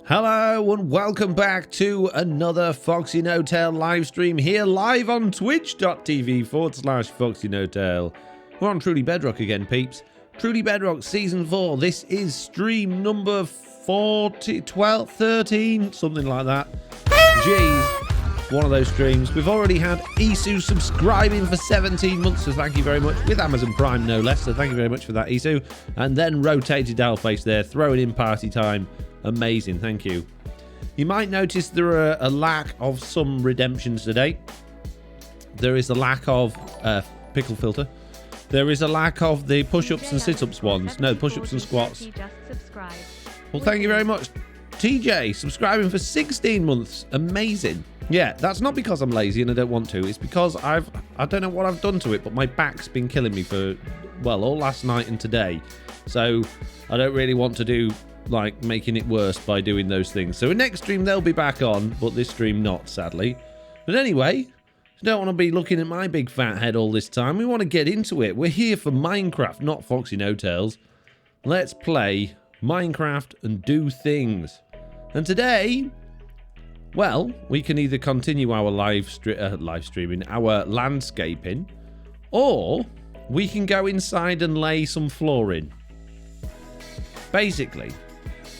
Hello and welcome back to another Foxy No Tail live stream here live on twitch.tv/FoxyNoTail. We're on Truly Bedrock again, peeps. Truly Bedrock Season 4. This is stream number 40, 12, 13, something like that. Jeez, one of those streams. We've already had Isu subscribing for 17 months, so thank you very much. With Amazon Prime, no less, so thank you very much for that, Isu. And then Rotated Dollface there, throwing in party time. Amazing, thank you. You might notice there are a lack of some redemptions today. There is a lack of pickle filter. There is a lack of the push-ups and sit-ups ones. No, push-ups and squats. Well, thank you very much. TJ, subscribing for 16 months. Amazing. Yeah, that's not because I'm lazy and I don't want to. It's because I don't know what I've done to it, but my back's been killing me for, well, all last night and today. So I don't really want to do like making it worse by doing those things. So next stream they'll be back on, but this stream not, sadly. But anyway, don't want to be looking at my big fat head all this time. We want to get into it. We're here for Minecraft, not Foxy No Tails. Let's play Minecraft and do things. And today, well, we can either continue our live streaming, our landscaping, or we can go inside and lay some flooring. Basically,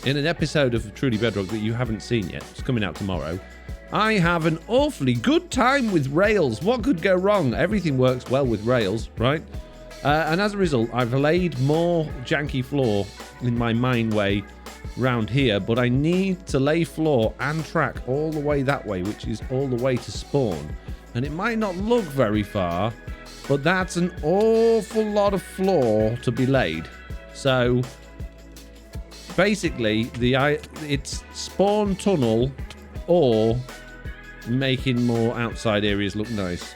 in an episode of Truly Bedrock that you haven't seen yet, it's coming out tomorrow, I have an awfully good time with rails. What could go wrong? Everything works well with rails, right? And as a result, I've laid more janky floor in my mine way round here, but I need to lay floor and track all the way that way, which is all the way to spawn. And it might not look very far, but that's an awful lot of floor to be laid. So basically, it's spawn tunnel or making more outside areas look nice.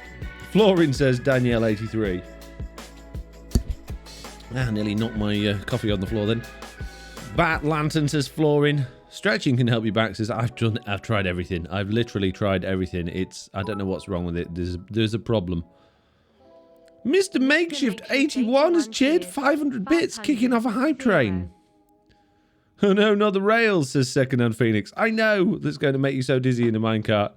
Flooring, says Danielle83. Nearly knocked my coffee on the floor then. Bat Lantern says flooring. Stretching can help you back, says I've tried everything. I've literally tried everything. I don't know what's wrong with it. There's a problem. Mr. Makeshift 81 has cheered 500 bits, kicking off a hype train. Oh no, not the rails, says Secondhand Phoenix. I know that's going to make you so dizzy in a minecart.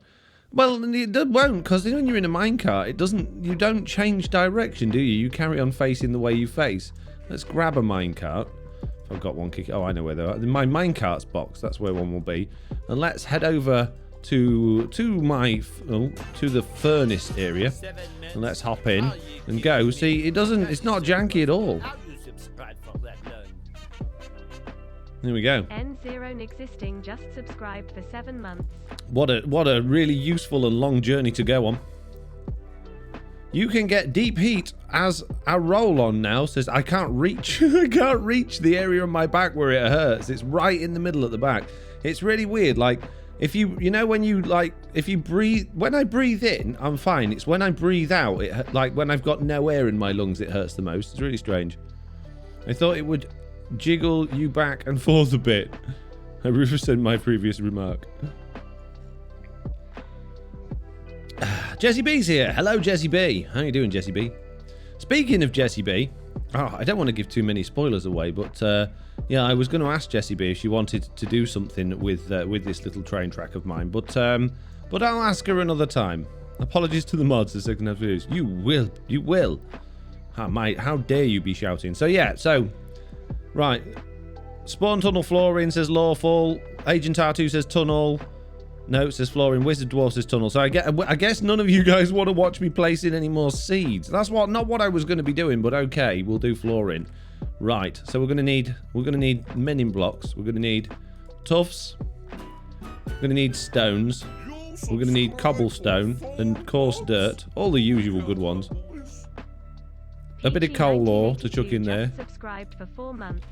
Well, it won't, because when you're in a minecart, you don't change direction, do you? You carry on facing the way you face. Let's grab a minecart. If I've got one kicking. Oh, I know where they are. In my minecart's box, that's where one will be. And let's head over to the furnace area. And let's hop in and go. See, it's not janky at all. There we go. N0 existing just subscribed for 7 months. What a really useful and long journey to go on. You can get deep heat as a roll-on now, says I can't reach I can't reach the area on my back where it hurts. It's right in the middle at the back. It's really weird. Like if you know when you if you breathe, when I breathe in, I'm fine. It's when I breathe out, like when I've got no air in my lungs, it hurts the most. It's really strange. I thought it would jiggle you back and forth a bit. I rescind my previous remark. Jesse B's here. Hello, Jesse B. How you doing, Jesse B? Speaking of Jesse B, I don't want to give too many spoilers away, but yeah, I was going to ask Jesse B if she wanted to do something with this little train track of mine, but I'll ask her another time. Apologies to the mods, the second half views. You will. How dare you be shouting? So yeah, right. Spawn tunnel flooring, says lawful. Agent R2 says tunnel. No, it says flooring. Wizard Dwarf says tunnel. So I guess none of you guys want to watch me placing any more seeds. That's not what I was going to be doing, but okay, we'll do flooring. Right. So we're going to need mending blocks. We're going to need tufts. We're going to need stones. We're going to need cobblestone and coarse dirt. All the usual good ones. A bit of coal ore to chuck in there. Subscribed for 4 months.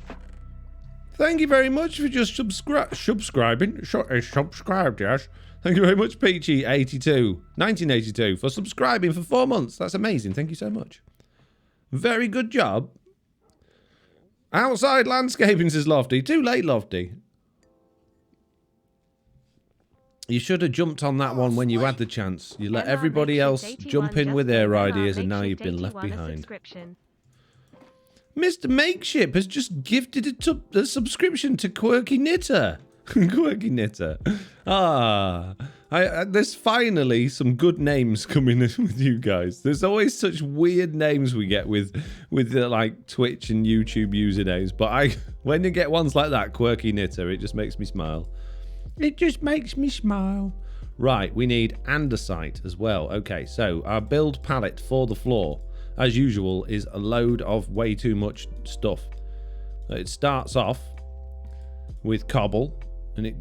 Thank you very much for just subscribing. Subscribed, yes. Thank you very much, Peachy1982, for subscribing for 4 months. That's amazing. Thank you so much. Very good job. Outside landscaping, says Lofty. Too late, Lofty. You should have jumped on that one when you had the chance. You let everybody else jump in with their ideas, and now you've been left behind. Mr. Makeship has just gifted a subscription to Quirky Knitter. Quirky knitter. There's finally some good names coming in with you guys. There's always such weird names we get with like Twitch and YouTube usernames, but when you get ones like that, Quirky Knitter, it just makes me smile. It just makes me smile. Right, we need andesite as well. Okay, so our build palette for the floor, as usual, is a load of way too much stuff. It starts off with cobble, and it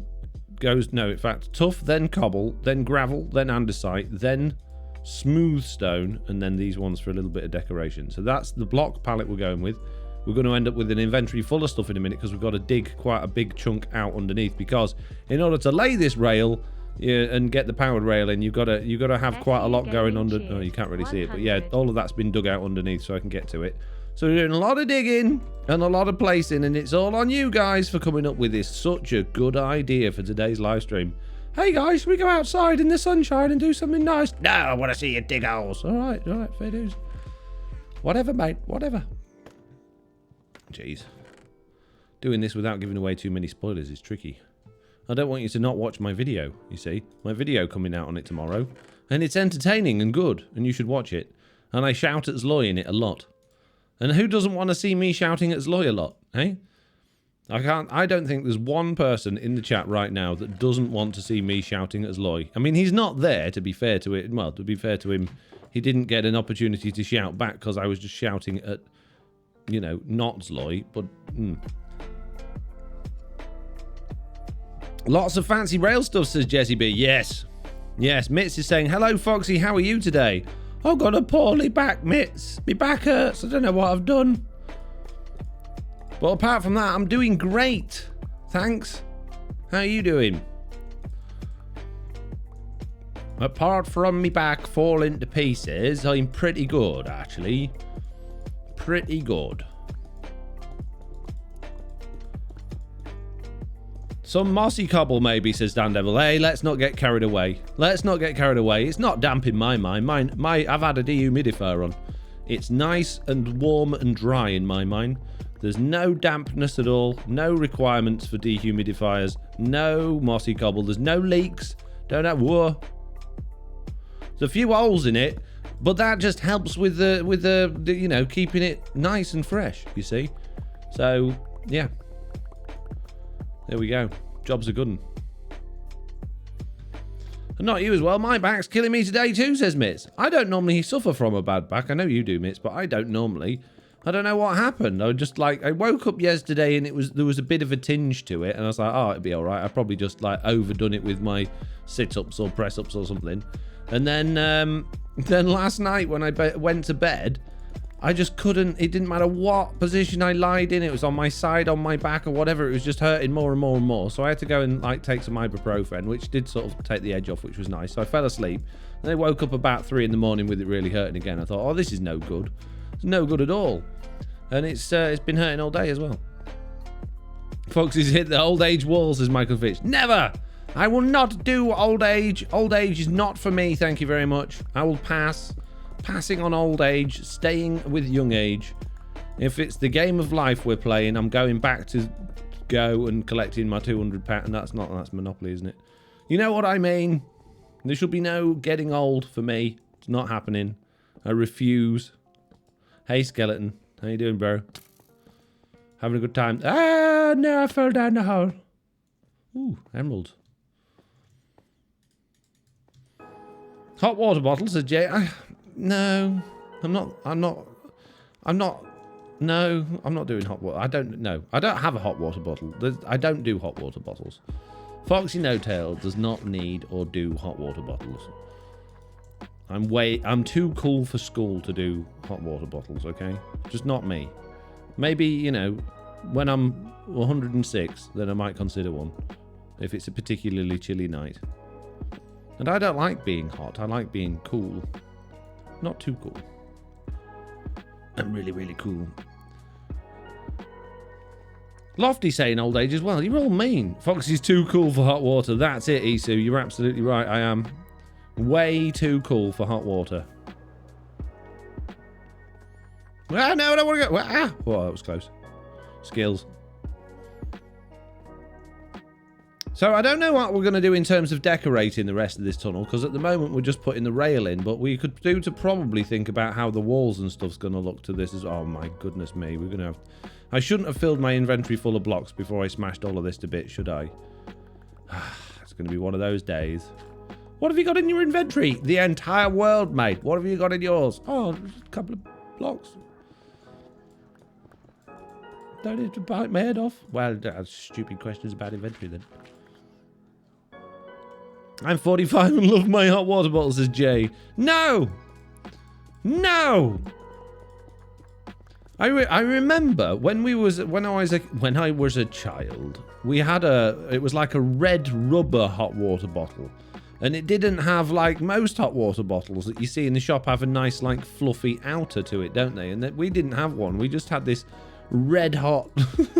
goes, no, in fact, tough, then cobble, then gravel, then andesite, then smooth stone, and then these ones for a little bit of decoration. So that's the block palette we're going with. We're going to end up with an inventory full of stuff in a minute because we've got to dig quite a big chunk out underneath, because in order to lay this rail and get the powered rail in, you've got to have quite a lot going under. Oh, you can't really see it, but yeah, all of that's been dug out underneath so I can get to it. So we're doing a lot of digging and a lot of placing, and it's all on you guys for coming up with this. Such a good idea for today's live stream. Hey guys, we go outside in the sunshine and do something nice. No, I want to see you dig holes. All right, fair dues. Whatever, mate, whatever. Jeez. Doing this without giving away too many spoilers is tricky. I don't want you to not watch my video, you see. My video coming out on it tomorrow. And it's entertaining and good, and you should watch it. And I shout at Zloy in it a lot. And who doesn't want to see me shouting at Zloy a lot, eh? I don't think there's one person in the chat right now that doesn't want to see me shouting at Zloy. I mean, he's not there, to be fair to it. Well, to be fair to him, he didn't get an opportunity to shout back because I was just shouting at, you know, not Zloy, but... Lots of fancy rail stuff, says Jesse B. Yes. Yes, Mitz is saying, hello, Foxy, how are you today? I've got a poorly back, Mitz. My back hurts. I don't know what I've done. But apart from that, I'm doing great. Thanks. How are you doing? Apart from me back falling to pieces, I'm pretty good, actually. Pretty good. Some mossy cobble maybe, says Dan Devil. Hey, let's not get carried away. Let's not get carried away. It's not damp in my mind. I've had a dehumidifier on. It's nice and warm and dry in my mind. There's no dampness at all. No requirements for dehumidifiers. No mossy cobble. There's no leaks. Don't have... Whoa. There's a few holes in it, but that just helps with the you know, keeping it nice and fresh, you see. So, yeah. There we go. Job's a good one. And not you as well. My back's killing me today too, says Mitz. I don't normally suffer from a bad back. I know you do, Mitz, but I don't normally. I don't know what happened. I woke up yesterday and there was a bit of a tinge to it, and I was like, oh, it'd be all right. I probably just like overdone it with my sit-ups or press-ups or something. And then last night when I went to bed, I just couldn't, it didn't matter what position I lied in, it was on my side, on my back or whatever, it was just hurting more and more and more. So I had to go and like take some ibuprofen, which did sort of take the edge off, which was nice. So I fell asleep, and I woke up about 3 in the morning with it really hurting again. I thought, oh, this is no good. It's no good at all. And it's been hurting all day as well. Foxy's hit the old age wall, says Michael Fitch. Never! I will not do old age. Old age is not for me, thank you very much. I will pass. Passing on old age, staying with young age. If it's the game of life we're playing, I'm going back to go and collecting my 200 pattern. That's Monopoly, isn't it? You know what I mean? There should be no getting old for me. It's not happening. I refuse. Hey, Skeleton. How you doing, bro? Having a good time? Ah, no, I fell down the hole. Ooh, emerald. Hot water bottle, says Jay. No, I'm not doing hot water. I don't have a hot water bottle. I don't do hot water bottles. Foxy No-Tail does not need or do hot water bottles. I'm too cool for school to do hot water bottles, okay? Just not me. Maybe, you know, when I'm 106, then I might consider one. If it's a particularly chilly night. And I don't like being hot. I like being cool. Not too cool. I'm really, really cool. Lofty saying old age as well. You're all mean. Foxy's too cool for hot water. That's it, Isu. You're absolutely right. I am way too cool for hot water. Ah, no, I don't want to go. Ah! Oh, that was close. Skills. So I don't know what we're going to do in terms of decorating the rest of this tunnel, because at the moment we're just putting the rail in, but we could do to probably think about how the walls and stuff's going to look to this as... Oh my goodness me, we're going to have... I shouldn't have filled my inventory full of blocks before I smashed all of this to bits, should I? It's going to be one of those days. What have you got in your inventory? The entire world, mate. What have you got in yours? Oh, just a couple of blocks. Don't need to bite my head off. Well, that's stupid questions about inventory then. I'm 45 and love my hot water bottles, says Jay. No! No! I remember when I was a child, we had it was like a red rubber hot water bottle. And it didn't have, like most hot water bottles that you see in the shop, have a nice, like, fluffy outer to it, don't they? And that we didn't have one. We just had this red hot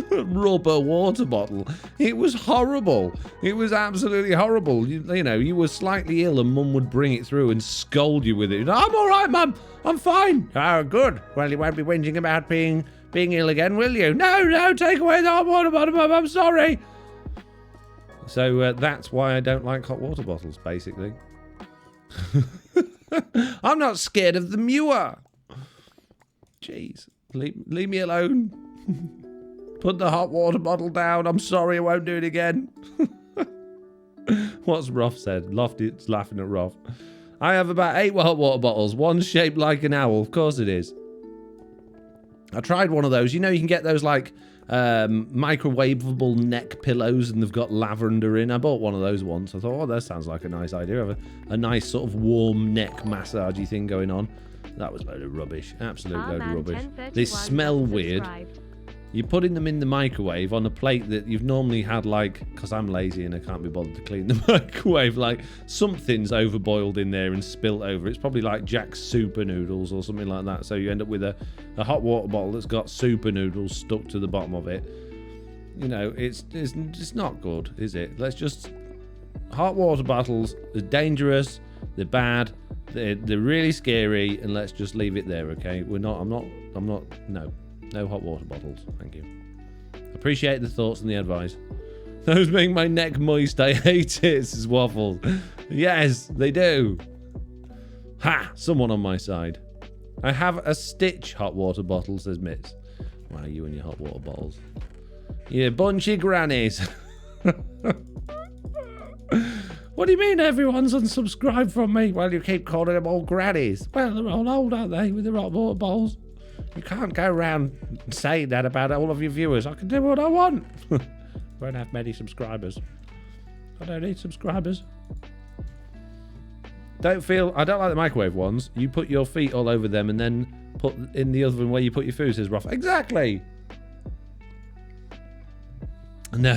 rubber water bottle. It was horrible. It was absolutely horrible. You know, you were slightly ill and Mum would bring it through and scold you with it. I'm all right, Mum. I'm fine. Oh, good. Well, you won't be whinging about being ill again, will you? No, take away the hot water bottle, Mum. I'm sorry. So that's why I don't like hot water bottles, basically. I'm not scared of them, you are. Jeez. Leave me alone. Put the hot water bottle down. I'm sorry, I won't do it again. What's Ruff said? Lofty's laughing at Ruff. I have about 8 hot water bottles. One's shaped like an owl. Of course it is. I tried one of those. You know, you can get those like microwavable neck pillows and they've got lavender in. I bought one of those once. I thought, oh, that sounds like a nice idea. Have a nice sort of warm neck massagey thing going on. That was a load of rubbish. Absolute load of rubbish. They smell weird. You're putting them in the microwave on a plate that you've normally had, like, because I'm lazy and I can't be bothered to clean the microwave, like something's overboiled in there and spilt over. It's probably like Jack's super noodles or something like that. So you end up with a hot water bottle that's got super noodles stuck to the bottom of it. You know, it's not good, is it? Let's just... Hot water bottles are dangerous. They're bad. They're really scary, and let's just leave it there, okay? I'm not, no hot water bottles, thank you. Appreciate the thoughts and the advice. Those make my neck moist, I hate it, says Waffles. Yes, they do. Ha, someone on my side. I have a Stitch hot water bottle, says Mitz. Wow, you and your hot water bottles. You bunch of grannies. What do you mean everyone's unsubscribed from me? Well, you keep calling them all grannies. Well, they're all old, aren't they, with the hot water bottles? You can't go around saying that about all of your viewers. I can do what I want. Won't have many subscribers. I don't need subscribers. I don't like the microwave ones. You put your feet all over them and then put in the oven where you put your food, says Ruff. Exactly. No,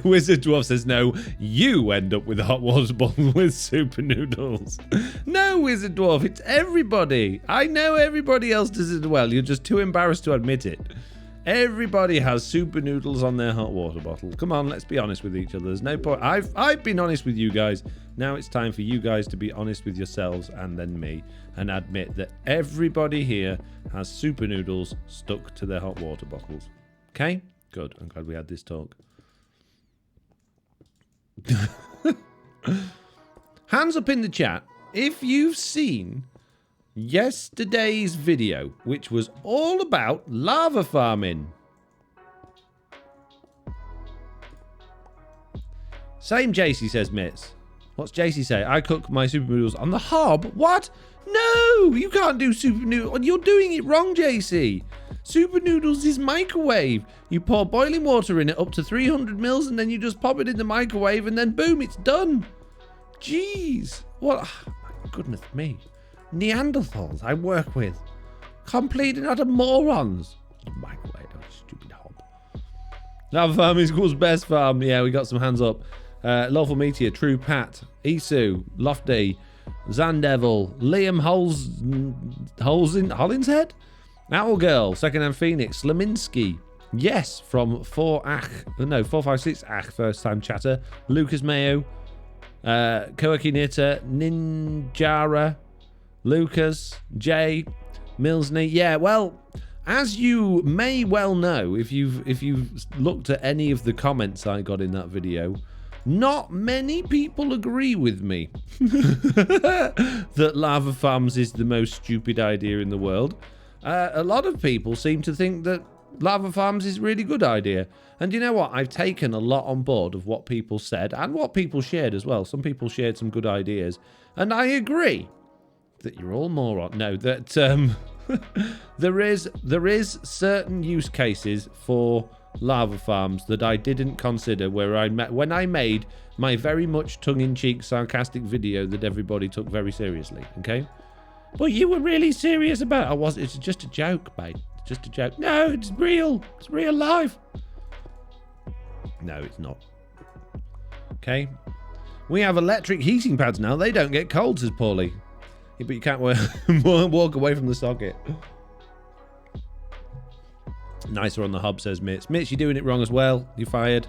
Wizard Dwarf says no. You end up with a hot water bottle with super noodles. No, Wizard Dwarf, it's everybody. I know everybody else does it as well. You're just too embarrassed to admit it. Everybody has super noodles on their hot water bottle. Come on, let's be honest with each other. There's no point. I've been honest with you guys. Now it's time for you guys to be honest with yourselves and then me and admit that everybody here has super noodles stuck to their hot water bottles. Okay? Good. I'm glad we had this talk. Hands up in the chat if you've seen yesterday's video, which was all about lava farming. Same JC, says Mitz. What's JC say? I cook my super noodles on the hob. What? No, you can't do super noodles. You're doing it wrong, JC. Super noodles is microwave. You pour boiling water in it up to 300 mils and then you just pop it in the microwave and then boom, it's done. Jeez. What? Oh, my goodness me. Neanderthals I work with. Complete and utter morons. Microwave, oh, stupid hob. Lava farm equals best farm. Yeah, we got some hands up. Lawful Meteor, True Pat, Isu, Lofty, Zandevil, Liam Hollinshead? Owl Girl, Secondhand Phoenix, Leminski, Yes from 456 first time chatter, Lucas Mayo, Koaki Nitter, Ninjara, Lucas, Jay, Millsney. Yeah, well, as you may well know, if you've looked at any of the comments I got in that video, Not many people agree with me that lava farms is the most stupid idea in the world. A lot of people seem to think that lava farms is a really good idea. And you know what? I've taken a lot on board of what people said and what people shared as well. Some people shared some good ideas. And I agree that you're all morons. No, that there is certain use cases for lava farms that I didn't consider when I made my very much tongue-in-cheek sarcastic video that everybody took very seriously, okay? Well, you were really serious about it. It's just a joke, mate. It's just a joke. No, it's real. It's real life. No, it's not. Okay. We have electric heating pads now. They don't get cold, says Paulie. Yeah, but you can't walk away from the socket. Nicer on the hub, says Mitch. Mitch, you're doing it wrong as well. You're fired.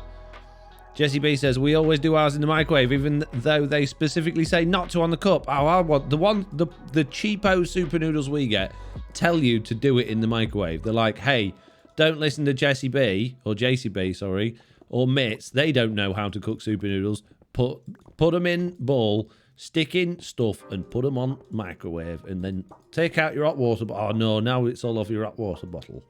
Jesse B says, we always do ours in the microwave, even though they specifically say not to on the cup. Oh, I want the cheapo super noodles we get tell you to do it in the microwave. They're like, hey, don't listen to Jesse B, or JCB, sorry, or Mitch. They don't know how to cook super noodles. Put them in bowl, stick in stuff, and put them on microwave, and then take out your hot water bottle. Oh, no, now it's all over your hot water bottle.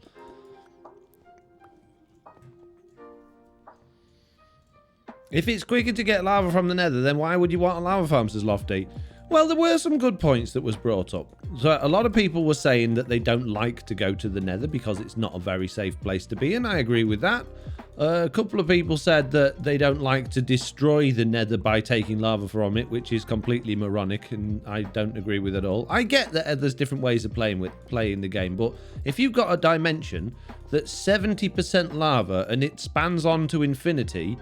If it's quicker to get lava from the nether, then why would you want a lava farm, says Lofty? Well, there were some good points that was brought up. So a lot of people were saying that they don't like to go to the nether because it's not a very safe place to be, and I agree with that. A couple of people said that they don't like to destroy the nether by taking lava from it, which is completely moronic, and I don't agree with it at all. I get that there's different ways of playing the game, but if you've got a dimension that's 70% lava and it spans on to infinity,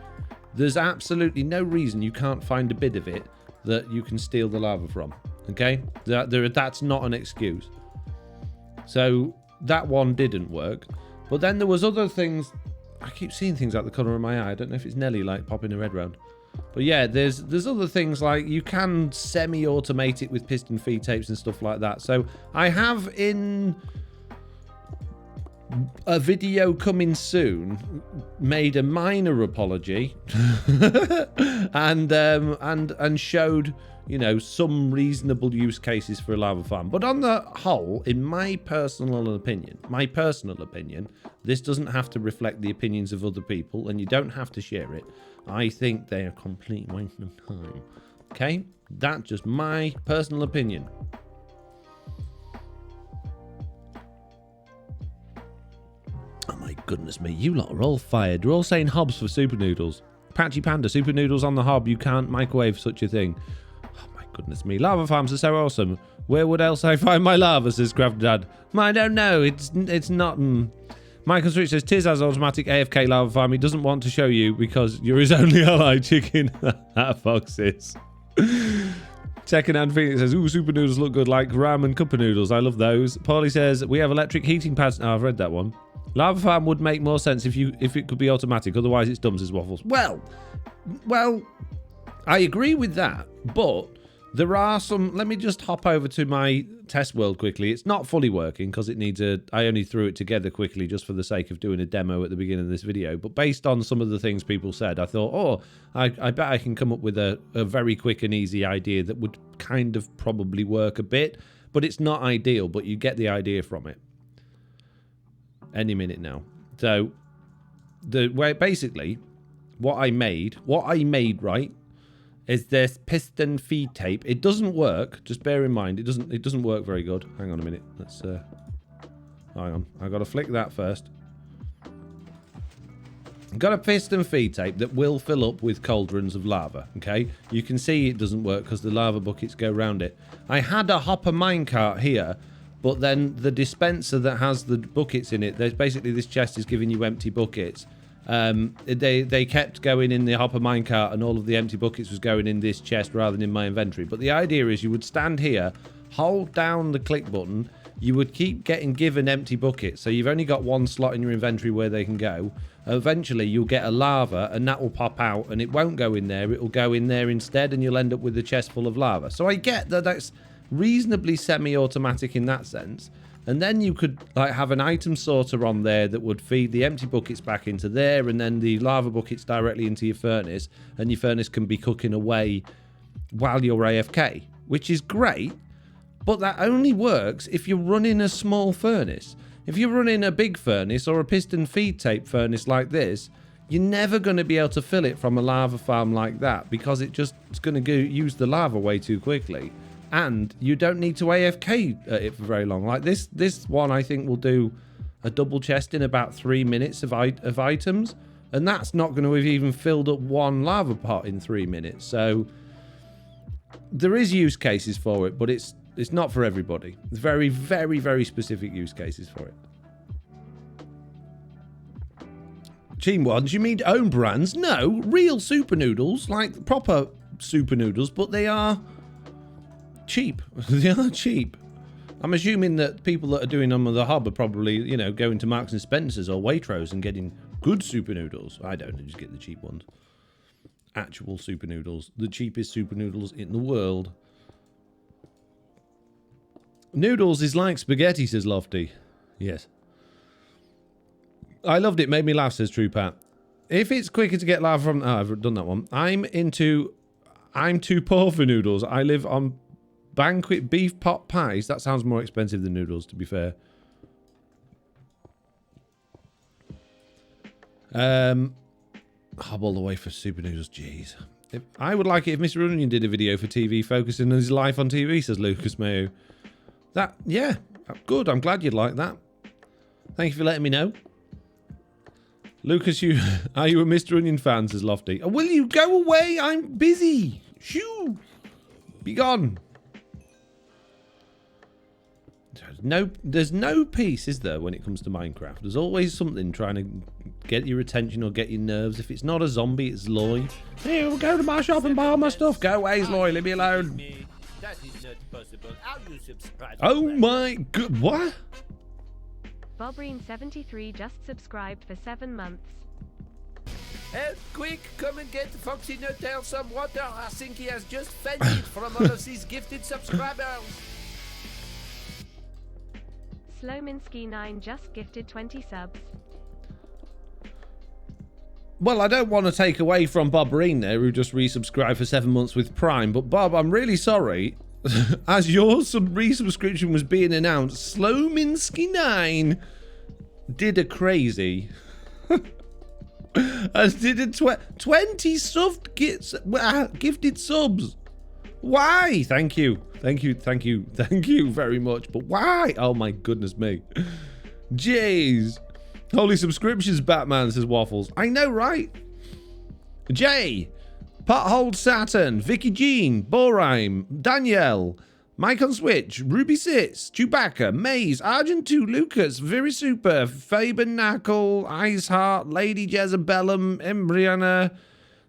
there's absolutely no reason you can't find a bit of it that you can steal the lava from, okay? That's not an excuse. So that one didn't work. But then there was other things. I keep seeing things out the corner of my eye. I don't know if it's Nelly, like, popping her head round. But yeah, there's other things, like you can semi-automate it with piston feed tapes and stuff like that. So I have in a video coming soon made a minor apology and showed, you know, some reasonable use cases for a lava farm. But on the whole, in my personal opinion, this doesn't have to reflect the opinions of other people, and you don't have to share it. I think they are a complete waste of time. Okay? That's just my personal opinion. Oh my goodness me, you lot are all fired. You're all saying hobs for super noodles. Patchy Panda, super noodles on the hob. You can't microwave such a thing. Oh my goodness me. Lava farms are so awesome. Where would else I find my lava, says Craft Dad. I don't know. It's not... Michael Switch says, Tiz has automatic AFK lava farm. He doesn't want to show you because you're his only ally, chicken. Foxes. Secondhand Phoenix says, ooh, super noodles look good like ramen cup of noodles. I love those. Paulie says, we have electric heating pads. Oh, I've read that one. Lava farm would make more sense if it could be automatic. Otherwise, it's dumb, says Waffles. Well, I agree with that. But there are some... Let me just hop over to my test world quickly. It's not fully working because it needs a... I only threw it together quickly just for the sake of doing a demo at the beginning of this video. But based on some of the things people said, I thought, oh, I bet I can come up with a very quick and easy idea that would kind of probably work a bit. But it's not ideal, but you get the idea from it. Any minute now. So, basically, what I made, right, is this piston feed tape. It doesn't work. Just bear in mind, it doesn't work very good. Hang on a minute. Let's hang on. I got to flick that first. Got a piston feed tape that will fill up with cauldrons of lava. Okay, you can see it doesn't work because the lava buckets go around it. I had a hopper minecart here, but then the dispenser that has the buckets in it, there's basically this chest is giving you empty buckets. They kept going in the hopper minecart, and all of the empty buckets was going in this chest rather than in my inventory. But the idea is you would stand here, hold down the click button, you would keep getting given empty buckets. So you've only got one slot in your inventory where they can go. Eventually you'll get a lava and that will pop out, and it won't go in there, it will go in there instead, and you'll end up with a chest full of lava. So I get that that's reasonably semi-automatic in that sense, And then you could like have an item sorter on there that would feed the empty buckets back into there, and then the lava buckets directly into your furnace, and your furnace can be cooking away while you're AFK, which is great. But that only works if you're running a small furnace. If you're running a big furnace or a piston feed tape furnace like this, you're never going to be able to fill it from a lava farm like that, because it's going to use the lava way too quickly. And you don't need to AFK it for very long. Like this one, I think will do a double chest in about 3 minutes of items. And that's not going to have even filled up one lava pot in 3 minutes. So there is use cases for it, but it's not for everybody. It's very, very, very specific use cases for it. Team ones, you mean own brands? No, real super noodles, like proper super noodles, but they are cheap. They are cheap. I'm assuming that people that are doing them on the hub are probably, you know, going to Marks and Spencer's or Waitrose and getting good super noodles. I don't just get the cheap ones. Actual super noodles. The cheapest super noodles in the world. Noodles is like spaghetti, says Lofty. Yes. I loved it. Made me laugh, says True Pat. If it's quicker to get lava from... Oh, I've done that one. I'm too poor for noodles. I live on banquet beef pot pies. That sounds more expensive than noodles, to be fair. Hub all the way for super noodles. Jeez. I would like it if Mr. Onion did a video for TV focusing on his life on TV, says Lucas Mayo. That, yeah, good. I'm glad you'd like that. Thank you for letting me know. Lucas, are you a Mr. Onion fan, says Lofty. Oh, will you go away? I'm busy. Shoo. Be gone. There's no peace, is there, when it comes to Minecraft? There's always something trying to get your attention or get your nerves. If it's not a zombie, it's Loy. Hey, we'll go to my shop and buy all my stuff. Go away, Loy. Leave me alone. That is not possible. How you subscribe? Oh my god. What? Bobreen73 just subscribed for 7 months. Hey, quick, come and get Foxy Nuttail some water. I think he has just fainted from all of these gifted subscribers. Slowminsky9 just gifted 20 subs. Well, I don't want to take away from Bob Reen there, who just resubscribed for 7 months with Prime, but Bob, I'm really sorry. As your resubscription was being announced, Slowminsky9 did a crazy. And did a 20 gifted subs. Why? Thank you very much. But why? Oh my goodness me. Jeez. Holy subscriptions, Batman, says Waffles. I know, right? Jay, Pothole Saturn, Vicky Jean, Borheim, Danielle, Mike on Switch, Ruby Sits, Chewbacca, Maze, Argent 2, Lucas, Very Super, Faber Knuckle, Iceheart, Lady Jezebellum, Embriana,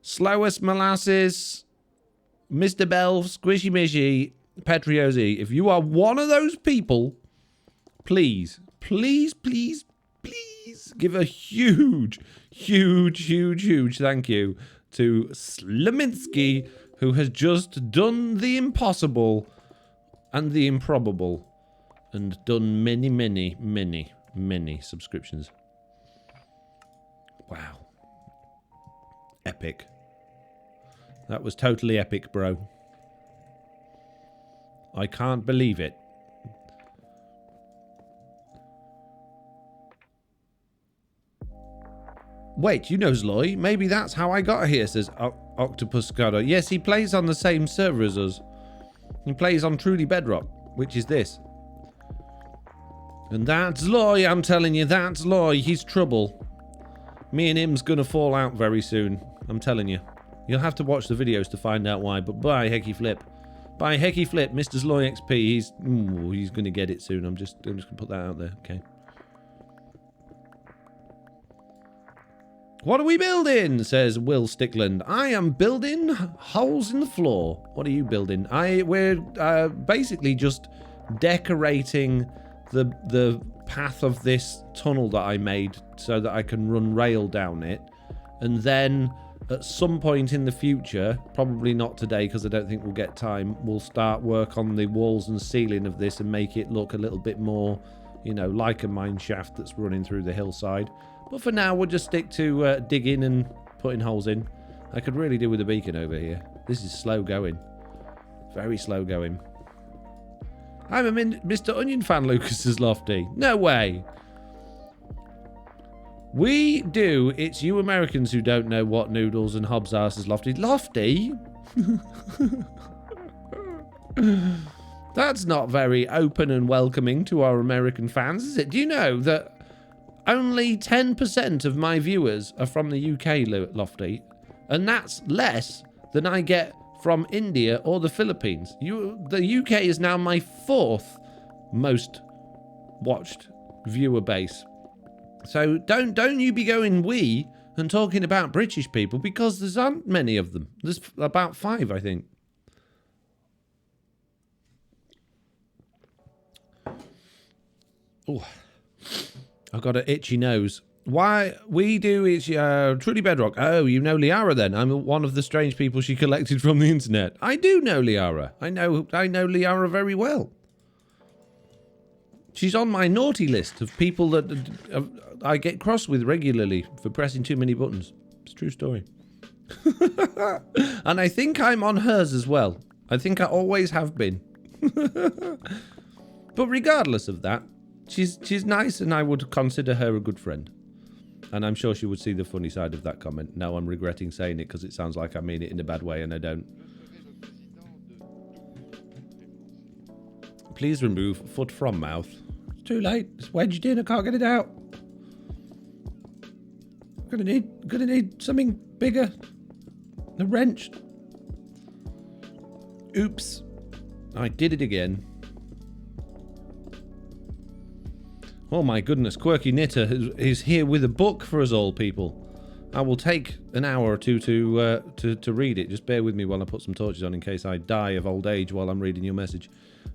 Slowest Molasses, Mr. Bell, Squishy Mishy, Petriozzi. If you are one of those people, please, please, please, please give a huge, huge, huge, huge thank you to Slaminsky, who has just done the impossible and the improbable and done many, many, many, many subscriptions. Wow. Epic. That was totally epic, bro. I can't believe it. Wait, you know Zloy? Maybe that's how I got here, says Octopus Scudder. Yes, he plays on the same server as us. He plays on Truly Bedrock, which is this. And that's Zloy, I'm telling you, that's Zloy. He's trouble. Me and him's gonna fall out very soon. I'm telling you. You'll have to watch the videos to find out why, but bye, Hecky Flip. Bye, Hecky Flip, Mr. Zloy XP. He's gonna get it soon. I'm just gonna put that out there, okay. What are we building? Says Will Stickland. I am building holes in the floor. What are you building? We're basically just decorating the path of this tunnel that I made so that I can run rail down it. And then at some point in the future, probably not today because I don't think we'll get time, we'll start work on the walls and ceiling of this and make it look a little bit more you know, like a mine shaft that's running through the hillside. But for now, we'll just stick to digging and putting holes in. I could really do with a beacon over here. This is slow going. Very slow going. I'm a Mr. Onion fan, Lucas says Lofty. No way. We do. It's you Americans who don't know what noodles and Hobbs are, says Lofty. Lofty? That's not very open and welcoming to our American fans, is it? Do you know that only 10% of my viewers are from the UK, Lofty? And that's less than I get from India or the Philippines. The UK is now my 4th most watched viewer base. So don't you be going we and talking about British people, because there aren't many of them. There's about 5, I think. Oh, I've got an itchy nose. Why we do is Truly Bedrock. Oh, you know Liara then? I'm one of the strange people she collected from the internet. I do know Liara. I know Liara very well. She's on my naughty list of people that I get cross with regularly for pressing too many buttons. It's a true story. And I think I'm on hers as well. I think I always have been. But regardless of that, she's nice, and I would consider her a good friend. And I'm sure she would see the funny side of that comment. Now I'm regretting saying it because it sounds like I mean it in a bad way, and I don't. Please remove foot from mouth. It's too late. It's wedged in. I can't get it out. Gonna need something bigger. A wrench. Oops. I did it again. Oh my goodness, Quirky Knitter is here with a book for us all, people. I will take an hour or two to read it. Just bear with me while I put some torches on in case I die of old age while I'm reading your message.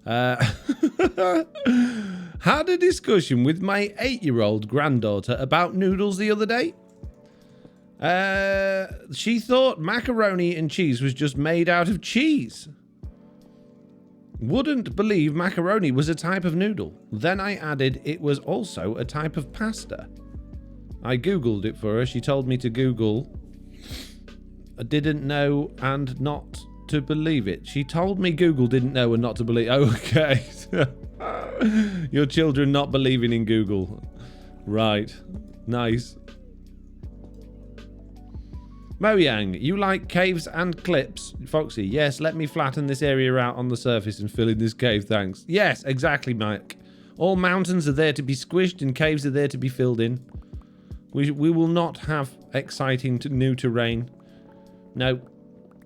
Had a discussion with my 8-year-old granddaughter about noodles the other day. She thought macaroni and cheese was just made out of cheese. Wouldn't believe macaroni was a type of noodle. Then I added it was also a type of pasta. I googled it for her. She told me to Google. I didn't know and not to believe it. She told me Google didn't know and not to believe. Oh, okay. Your children not believing in Google. Right. Nice. Mojang, you like caves and clips? Foxy, yes, let me flatten this area out on the surface and fill in this cave, thanks. Yes, exactly, Mike. All mountains are there to be squished and caves are there to be filled in. We will not have exciting new terrain. No.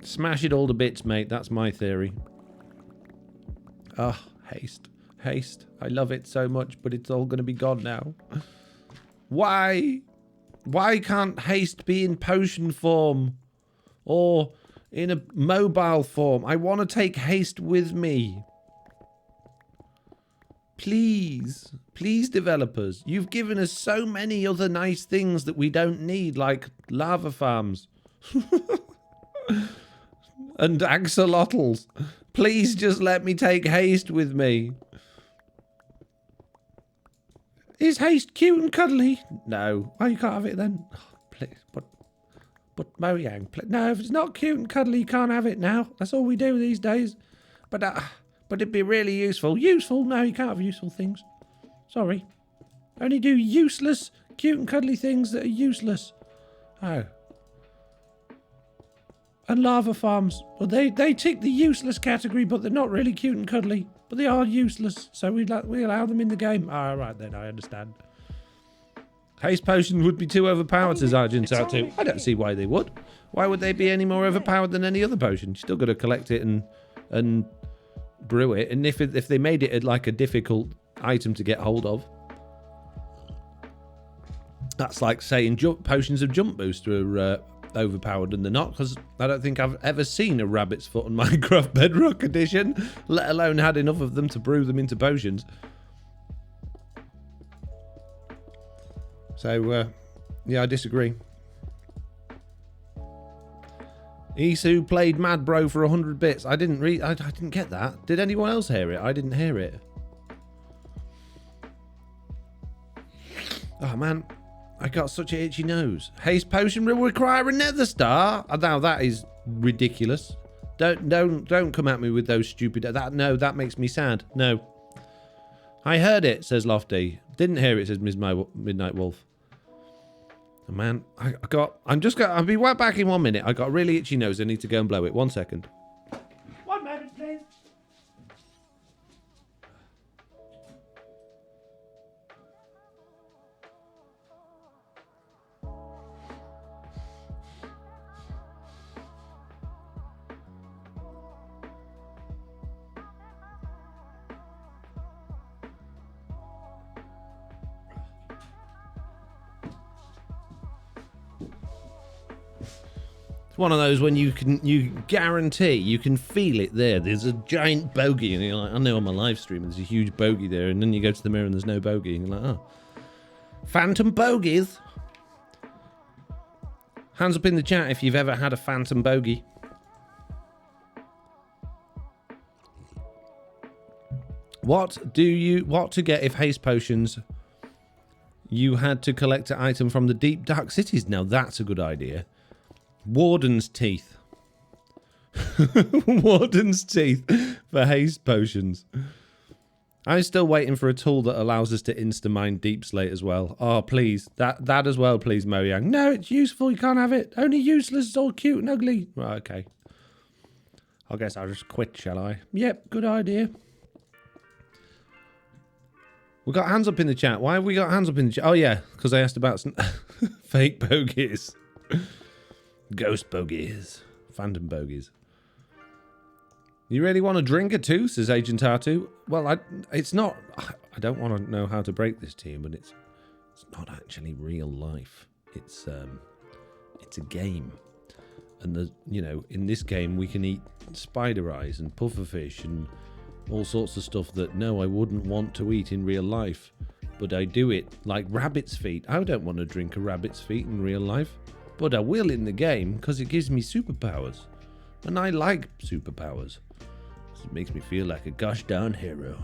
Smash it all to bits, mate. That's my theory. Oh, haste. Haste. I love it so much, but it's all going to be gone now. Why? Why can't haste be in potion form? Or in a mobile form? I want to take haste with me. Please. Please, developers. You've given us so many other nice things that we don't need, like lava farms. And axolotls. Please just let me take haste with me. Is haste cute and cuddly? No. Oh, you can't have it then. Oh, please. But Mojang, no, if it's not cute and cuddly, you can't have it now. That's all we do these days. But it'd be really useful. Useful? No, you can't have useful things. Sorry. Only do useless, cute and cuddly things that are useless. Oh. And lava farms. Well, they tick the useless category, but they're not really cute and cuddly. But they are useless, so we allow them in the game. Ah, right then, I understand. Haste potion would be too overpowered, says Argent out too. I don't see why they would. Why would they be any more overpowered than any other potion? You still got to collect it and brew it. And if they made it like a difficult item to get hold of, that's like saying potions of jump boost are overpowered, and they're not, because I don't think I've ever seen a rabbit's foot on Minecraft Bedrock Edition, let alone had enough of them to brew them into potions. So, yeah, I disagree. Isu played Mad Bro for 100 bits. I didn't get that. Did anyone else hear it? I didn't hear it. Oh, man. I got such an itchy nose. Haste potion will require a nether star. Now, that is ridiculous. Don't come at me with those stupid... No, that makes me sad. No. I heard it, says Lofty. Didn't hear it, says Midnight Wolf. Oh, man, I'll be right back in 1 minute. I got a really itchy nose. I need to go and blow it. 1 second. 1 moment, please. It's one of those when you guarantee, you can feel it there. There's a giant bogey, and you're like, I know on my live stream there's a huge bogey there, and then you go to the mirror and there's no bogey, and you're like, oh. Phantom bogeys. Hands up in the chat if you've ever had a phantom bogey. What to get if haste potions you had to collect an item from the deep dark cities? Now that's a good idea. Warden's teeth. Warden's teeth for haste potions. I'm still waiting for a tool that allows us to insta-mine deep slate as well. Oh, please. That as well, please, Mojang. No, it's useful. You can't have it. Only useless. It's all cute and ugly. Right, okay. I guess I'll just quit, shall I? Yep, good idea. We got hands up in the chat. Why have we got hands up in the chat? Oh, yeah, because I asked about some fake bogeys. Ghost bogeys. Phantom bogeys. You really want to drink it too, says Agent R2. Well, it's not... I don't want to know how to break this to you, but it's not actually real life. It's a game. And, in this game, we can eat spider eyes and pufferfish and all sorts of stuff that, no, I wouldn't want to eat in real life. But I do it, like rabbit's feet. I don't want to drink a rabbit's feet in real life. But I will in the game, because it gives me superpowers. And I like superpowers. It makes me feel like a gosh darn hero.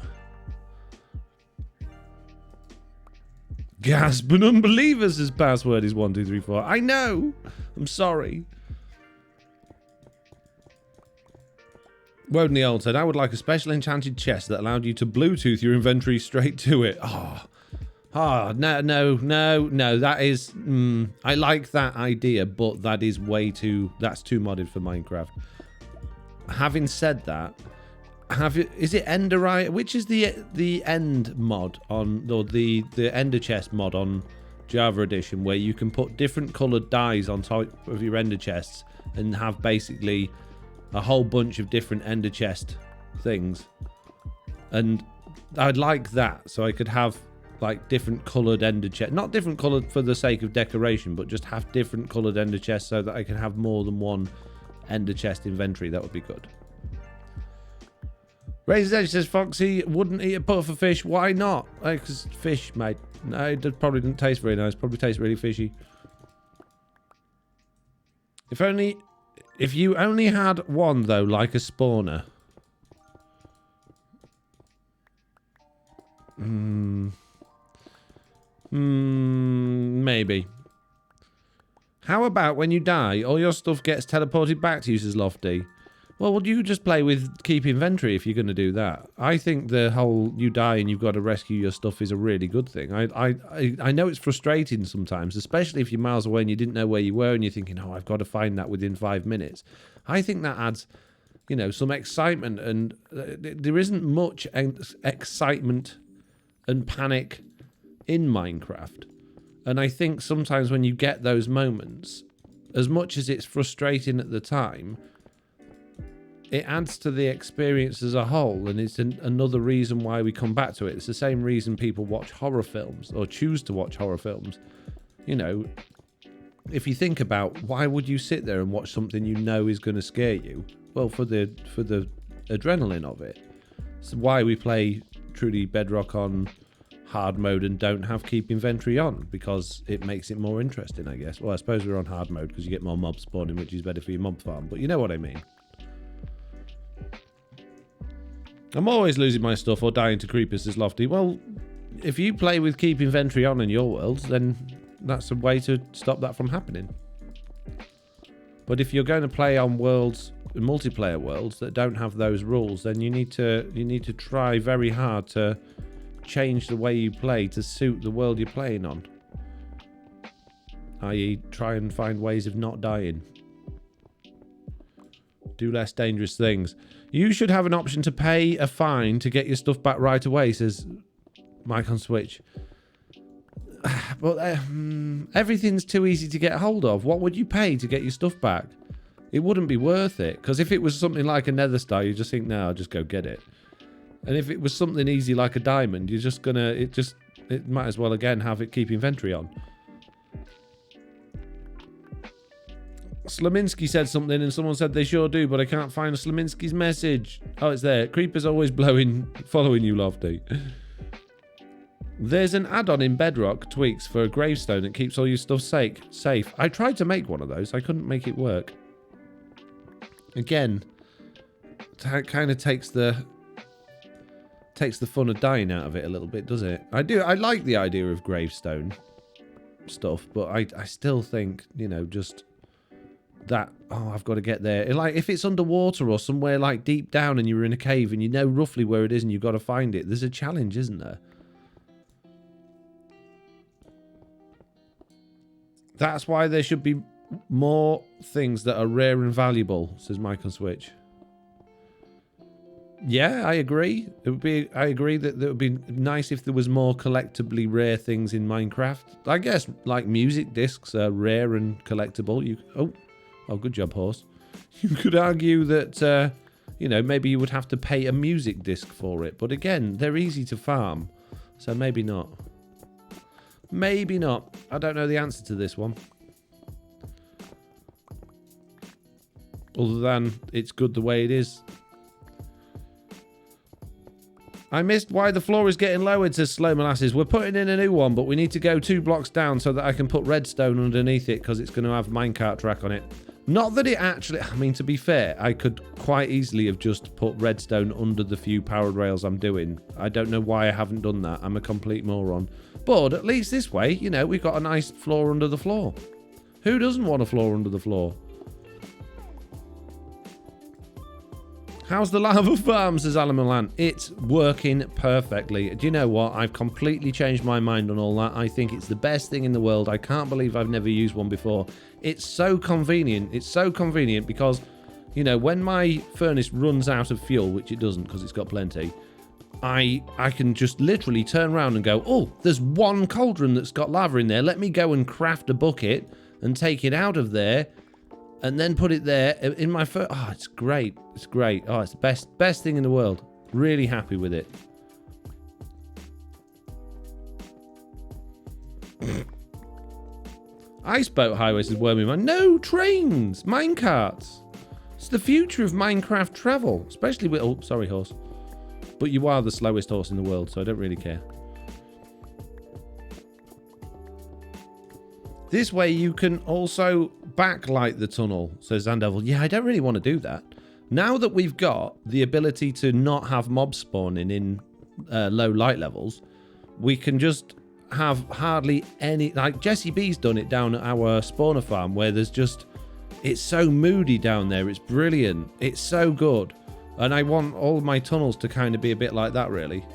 Gasp, an unbeliever's password is 1234. I know! I'm sorry. Woden the Old said, I would like a special enchanted chest that allowed you to Bluetooth your inventory straight to it. No, that is... I like that idea, but that is that's too modded for Minecraft. Having said that, is it Enderite? Which is the end mod on, or the Ender chest mod on Java Edition, where you can put different coloured dyes on top of your Ender chests and have basically a whole bunch of different Ender chest things. And I'd like that, so I could have like different coloured Ender chest, not different coloured for the sake of decoration, but just have different coloured Ender chests so that I can have more than one Ender chest inventory. That would be good. Razor's Edge says Foxy wouldn't eat a puffer fish. Why not? Because fish, mate. No, it probably didn't taste very nice. Probably tastes really fishy. If you only had one though, like a spawner. Maybe. How about when you die, all your stuff gets teleported back to you, says Lofty. Well, would you just play with keep inventory if you're going to do that? I think the whole you die and you've got to rescue your stuff is a really good thing. I know it's frustrating sometimes, especially if you're miles away and you didn't know where you were and you're thinking, oh, I've got to find that within 5 minutes. I think that adds, some excitement, and there isn't much excitement and panic in Minecraft. And I think sometimes when you get those moments, as much as it's frustrating at the time, it adds to the experience as a whole, and it's another reason why we come back to it. It's the same reason people watch horror films or choose to watch horror films. If you think about why would you sit there and watch something you know is going to scare you? Well, for the adrenaline of it. It's why we play Truly Bedrock on hard mode and don't have keep inventory on, because it makes it more interesting, I guess. Well, I suppose we're on hard mode because you get more mobs spawning, which is better for your mob farm, but you know what I mean. I'm always losing my stuff or dying to creepers, says Lofty. Well, if you play with keep inventory on in your worlds, then that's a way to stop that from happening. But if you're going to play on worlds, multiplayer worlds that don't have those rules, then you need to try very hard to change the way you play to suit the world you're playing on. I.e., try and find ways of not dying. Do less dangerous things. You should have an option to pay a fine to get your stuff back right away, says Mike on Switch. But everything's too easy to get hold of. What would you pay to get your stuff back? It wouldn't be worth it. Because if it was something like a nether star, you just think, no, I'll just go get it. And if it was something easy like a diamond, you're just gonna, it might as well again have it keep inventory on. Slaminski said something and someone said they sure do, but I can't find Slaminski's message. Oh, it's there. Creeper's always following you, Lofty. There's an add-on in Bedrock tweaks for a gravestone that keeps all your stuff safe. I tried to make one of those. I couldn't make it work. Again, it kind of takes the fun of dying out of it a little bit, does it? I like the idea of gravestone stuff, but I still think, you know, just that, oh, I've got to get there. Like, if it's underwater or somewhere like deep down and you're in a cave and you know roughly where it is and you've got to find it, there's a challenge, isn't there? That's why there should be more things that are rare and valuable, says Mike on Switch. Yeah, I agree. I agree that it would be nice if there was more collectively rare things in Minecraft. I guess like music discs are rare and collectible. Oh, good job, horse. You could argue that you know, maybe you would have to pay a music disc for it, but again, they're easy to farm, so maybe not. Maybe not. I don't know the answer to this one. Other than it's good the way it is. I missed why the floor is getting lowered, says Slow Molasses. We're putting in a new one, but we need to go 2 blocks down so that I can put redstone underneath it because it's going to have minecart track on it. Not that it actually... I mean, to be fair, I could quite easily have just put redstone under the few powered rails I'm doing. I don't know why I haven't done that. I'm a complete moron. But at least this way, you know, we've got a nice floor under the floor. Who doesn't want a floor under the floor? How's the lava farm, says Alan Milan. It's working perfectly. Do you know what? I've completely changed my mind on all that. I think it's the best thing in the world. I can't believe I've never used one before. It's so convenient. It's so convenient because, you know, when my furnace runs out of fuel, which it doesn't because it's got plenty, I can just literally turn around and go, oh, there's one cauldron that's got lava in there. Let me go and craft a bucket and take it out of there and then put it there in my furnace. Oh, it's great. It's great. Oh, it's the best thing in the world. Really happy with it. Iceboat Highway, says Wormy Man. No, trains. Minecarts. It's the future of Minecraft travel. Especially with... Oh, sorry, horse. But you are the slowest horse in the world, so I don't really care. This way you can also backlight the tunnel, says Zandevil. Yeah, I don't really want to do that. Now that we've got the ability to not have mobs spawning in low light levels, we can just have hardly any... Like, Jesse B's done it down at our spawner farm, where there's just... It's so moody down there. It's brilliant. It's so good. And I want all my tunnels to kind of be a bit like that, really.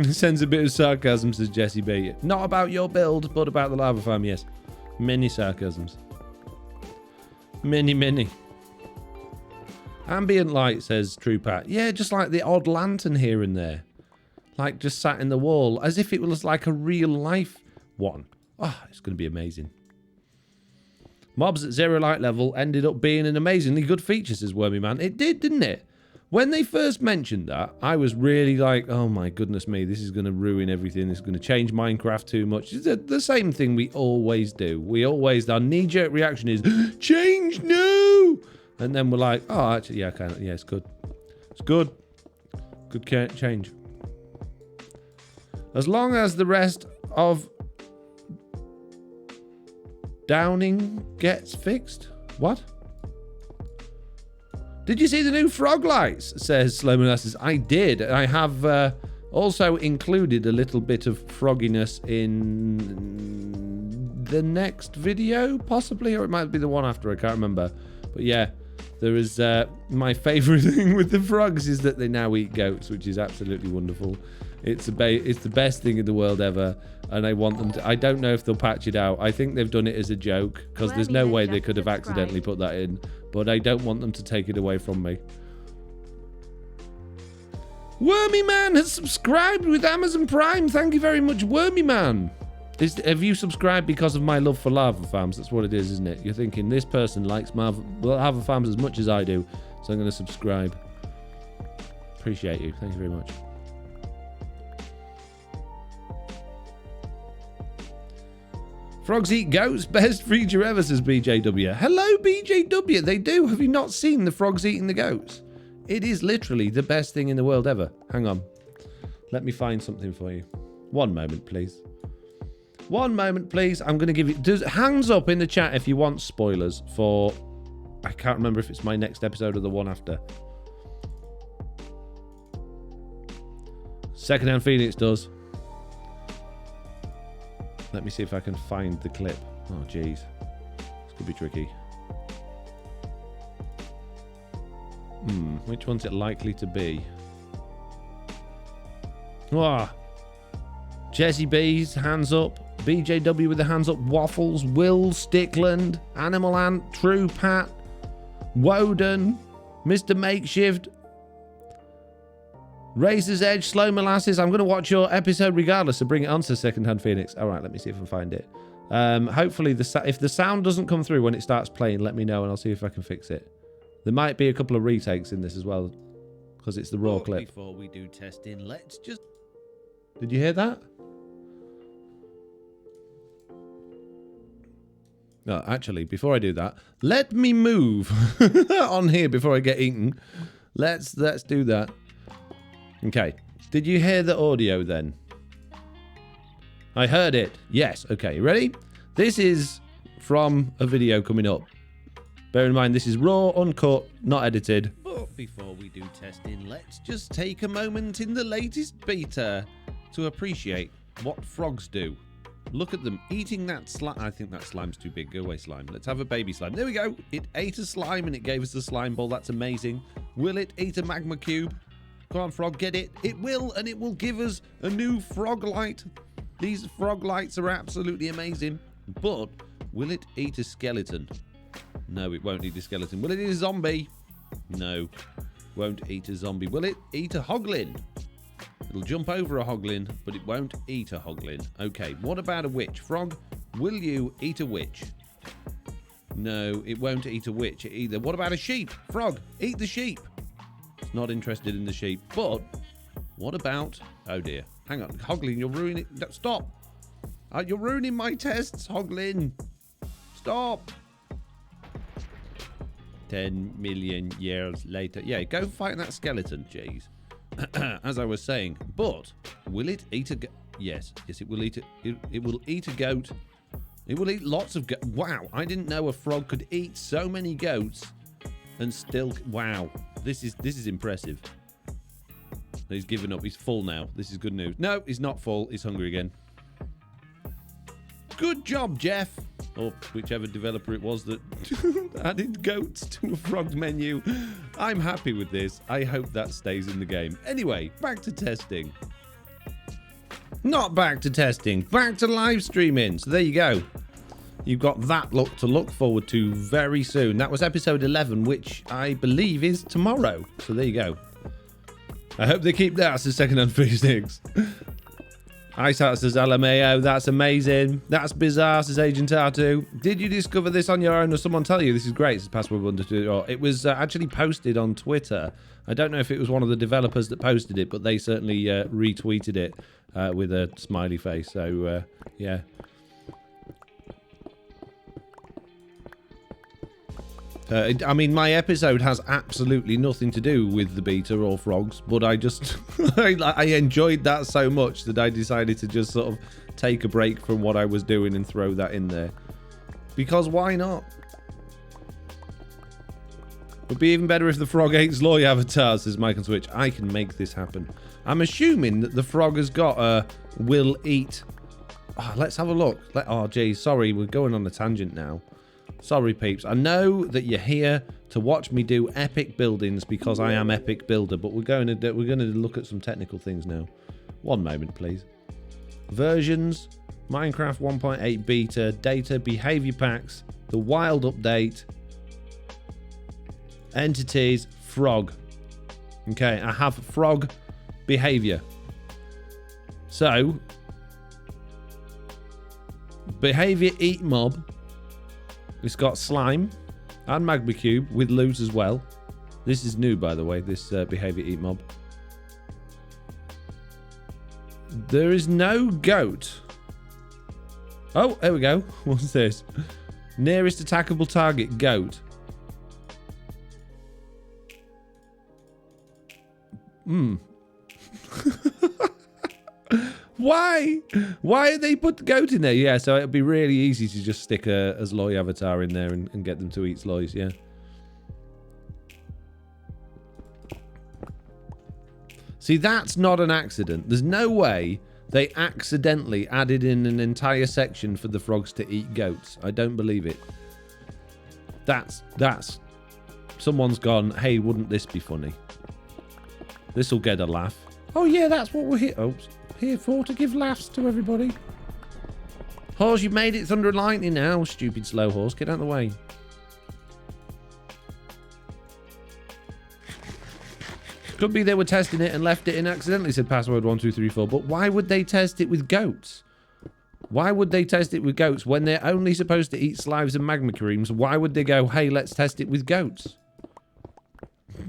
Sends a bit of sarcasm, says Jesse B. Not about your build, but about the lava farm, yes. Many sarcasms. Many. Ambient light, says True Pat. Yeah, just like the odd lantern here and there. Like, just sat in the wall, as if it was like a real life one. Oh, it's going to be amazing. Mobs at 0 light level ended up being an amazingly good feature, says Wormy Man. It did, didn't it? When they first mentioned that, I was really like, oh my goodness me, this is going to ruin everything. This is going to change Minecraft too much. It's the same thing we always do. Our knee-jerk reaction is, change, no! And then we're like, oh, actually, yeah, kind of, yeah, it's good. It's good. Good change. As long as the rest of Downing gets fixed. What? Did you see the new frog lights? Says Slow Molasses. I did. I have Also included a little bit of frogginess in the next video, possibly, or it might be the one after, I can't remember. But yeah, there is my favourite thing with the frogs is that they now eat goats, which is absolutely wonderful. It's the best thing in the world ever, and I want them to... I don't know if they'll patch it out. I think they've done it as a joke, because there's no way they could have accidentally put that in, but I don't want them to take it away from me. Wormy Man has subscribed with Amazon Prime. Thank you very much, Wormy Man. Have you subscribed because of my love for lava farms? That's what it is, isn't it? You're thinking, this person likes lava farms as much as I do, so I'm going to subscribe. Appreciate you. Thank you very much. Frogs eat goats. Best feature ever, says BJW. Hello, BJW. They do. Have you not seen the frogs eating the goats? It is literally the best thing in the world ever. Hang on. Let me find something for you. One moment, please. One moment, please. I'm going to give you... hands up in the chat if you want spoilers for... I can't remember if it's my next episode or the one after. Secondhand Phoenix does. Let me see if I can find the clip. Oh, jeez. This could be tricky. Which one's it likely to be? Ah, Jesse B's hands up. BJW with the hands up. Waffles. Will Stickland. Animal Ant. True Pat. Woden. Mr. Makeshift. Razor's Edge. Slow Molasses. I'm going to watch your episode regardless, so bring it on to Secondhand Phoenix. All right, let me see if I can find it. Hopefully, if the sound doesn't come through when it starts playing, let me know and I'll see if I can fix it. There might be a couple of retakes in this as well, because it's the raw clip. Before we do testing, let's just... Did you hear that? No, actually, before I do that, let me move on here before I get eaten. Let's do that. Okay. Did you hear the audio then? I heard it. Yes. Okay. Ready? This is from a video coming up. Bear in mind, this is raw, uncut, not edited. But before we do testing, let's just take a moment in the latest beta to appreciate what frogs do. Look at them eating that slime. I think that slime's too big. Go away, slime. Let's have a baby slime. There we go. It ate a slime and it gave us the slime ball. That's amazing. Will it eat a magma cube? Come on, frog, get it. It will, and it will give us a new frog light. These frog lights are absolutely amazing. But will it eat a skeleton? No, it won't eat a skeleton. Will it eat a zombie? No, won't eat a zombie. Will it eat a hoglin? It'll jump over a hoglin, but it won't eat a hoglin. Okay, what about a witch? Frog, will you eat a witch? No, it won't eat a witch either. What about a sheep? Frog, eat the sheep. It's not interested in the sheep. But what about... Oh, dear. Hang on. Hoglin, you're ruining... Stop. You're ruining my tests, Hoglin. Stop. 10 million years later. Yeah, go fight that skeleton, jeez. As I was saying. But will it eat a goat? Yes, it will eat it will eat a goat. It will eat lots of goats. Wow, I didn't know a frog could eat so many goats and still... Wow, this is impressive. He's given up. He's full now. This is good news. No, he's not full. He's hungry again. Good job, Jeff. Or whichever developer it was that added goats to a frog menu. I'm happy with this. I hope that stays in the game. Anyway, back to testing. Not back to testing. Back to live streaming. So there you go. You've got that to look forward to very soon. That was episode 11, which I believe is tomorrow. So there you go. I hope they keep that as the Secondhand Phoenix. Iceheart says LMAO, that's amazing. That's bizarre, says Agent Artu. Did you discover this on your own or someone tell you? This is great, says Password Wonder. It was actually posted on Twitter. I don't know if it was one of the developers that posted it, but they certainly retweeted it with a smiley face. So, yeah. I mean, my episode has absolutely nothing to do with the beta or frogs, but I just, I enjoyed that so much that I decided to just sort of take a break from what I was doing and throw that in there. Because why not? Would be even better if the frog ate Sloy avatars, says Mike and Switch. I can make this happen. I'm assuming that the frog has got a will eat. Oh, let's have a look. Oh, geez, sorry, we're going on a tangent now. Sorry, peeps. I know that you're here to watch me do epic buildings because I am epic builder, but we're going to look at some technical things now. One moment, please. Versions, Minecraft 1.8 beta, data, behavior packs, the wild update, entities, frog. Okay, I have frog behavior. So, behavior eat mob. It's got slime and magma cube with loot as well. This is new, by the way, this behavior eat mob. There is no goat. Oh, there we go. What's this? Nearest attackable target, goat. Why? Why did they put the goat in there? Yeah, so it'd be really easy to just stick a Sloy avatar in there and get them to eat Sloys, yeah. See, that's not an accident. There's no way they accidentally added in an entire section for the frogs to eat goats. I don't believe it. That's... Someone's gone, hey, wouldn't this be funny? This'll get a laugh. Oh, yeah, that's what we're here for, to give laughs to everybody. Horse, you've made it thunder and lightning now, stupid slow horse. Get out of the way. Could be they were testing it and left it in accidentally, said password 1234. But why would they test it with goats? Why would they test it with goats when they're only supposed to eat slives and magma creams? Why would they go, hey, let's test it with goats?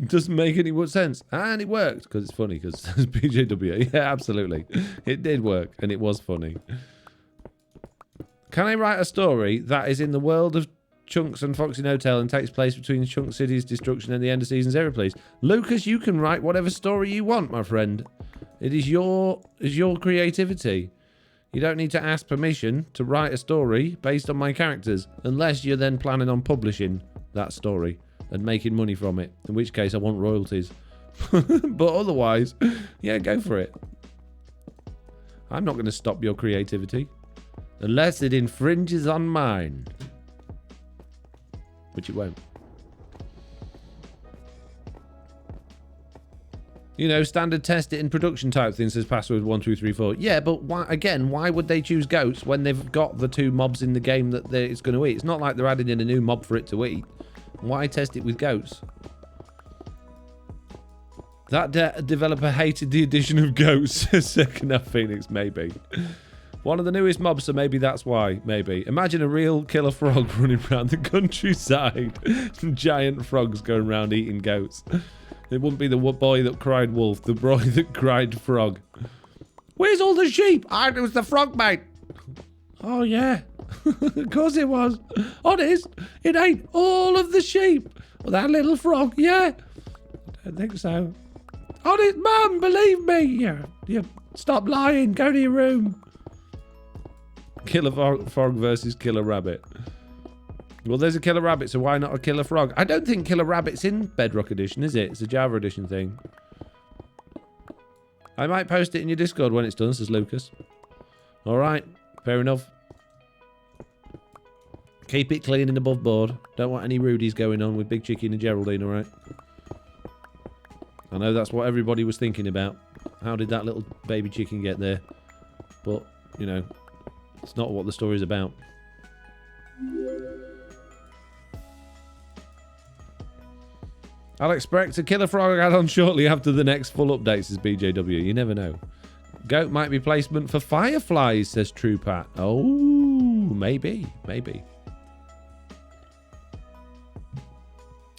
Doesn't make any sense. And it worked, because it's funny, because it's BJW. Yeah, absolutely. It did work, and it was funny. Can I write a story that is in the world of Chunks and Foxy No-Tail and takes place between Chunk City's destruction and the end of Season 0, please? Lucas, you can write whatever story you want, my friend. It is your creativity. You don't need to ask permission to write a story based on my characters, unless you're then planning on publishing that story and making money from it, in which case I want royalties. But otherwise, yeah, go for it. I'm not going to stop your creativity unless it infringes on mine. Which it won't. You know, standard test it in production type thing, says password 1234. Yeah, but why, again, why would they choose goats when they've got the two mobs in the game that it's going to eat? It's not like they're adding in a new mob for it to eat. Why test it with goats? That developer hated the addition of goats, says Second Half Phoenix, maybe. One of the newest mobs, so maybe that's why, maybe. Imagine a real killer frog running around the countryside. Giant frogs going around eating goats. It wouldn't be the boy that cried wolf, the boy that cried frog. Where's all the sheep? It was the frog, mate. Oh, yeah. Of course it was. Honest, it ate all of the sheep. Well, that little frog, yeah. I don't think so. Honest, Mum, believe me. Yeah. Stop lying. Go to your room. Killer frog versus killer rabbit. Well, there's a killer rabbit, so why not a killer frog? I don't think killer rabbit's in Bedrock Edition, is it? It's a Java Edition thing. I might post it in your Discord when it's done, says Lucas. All right, fair enough. Keep it clean and above board. Don't want any rudies going on with Big Chicken and Geraldine, all right? I know that's what everybody was thinking about. How did that little baby chicken get there? But, you know, it's not what the story's about. I'll expect a killer frog add-on shortly after the next full update, says BJW. You never know. Goat might be placement for fireflies, says True Pat. Oh, maybe.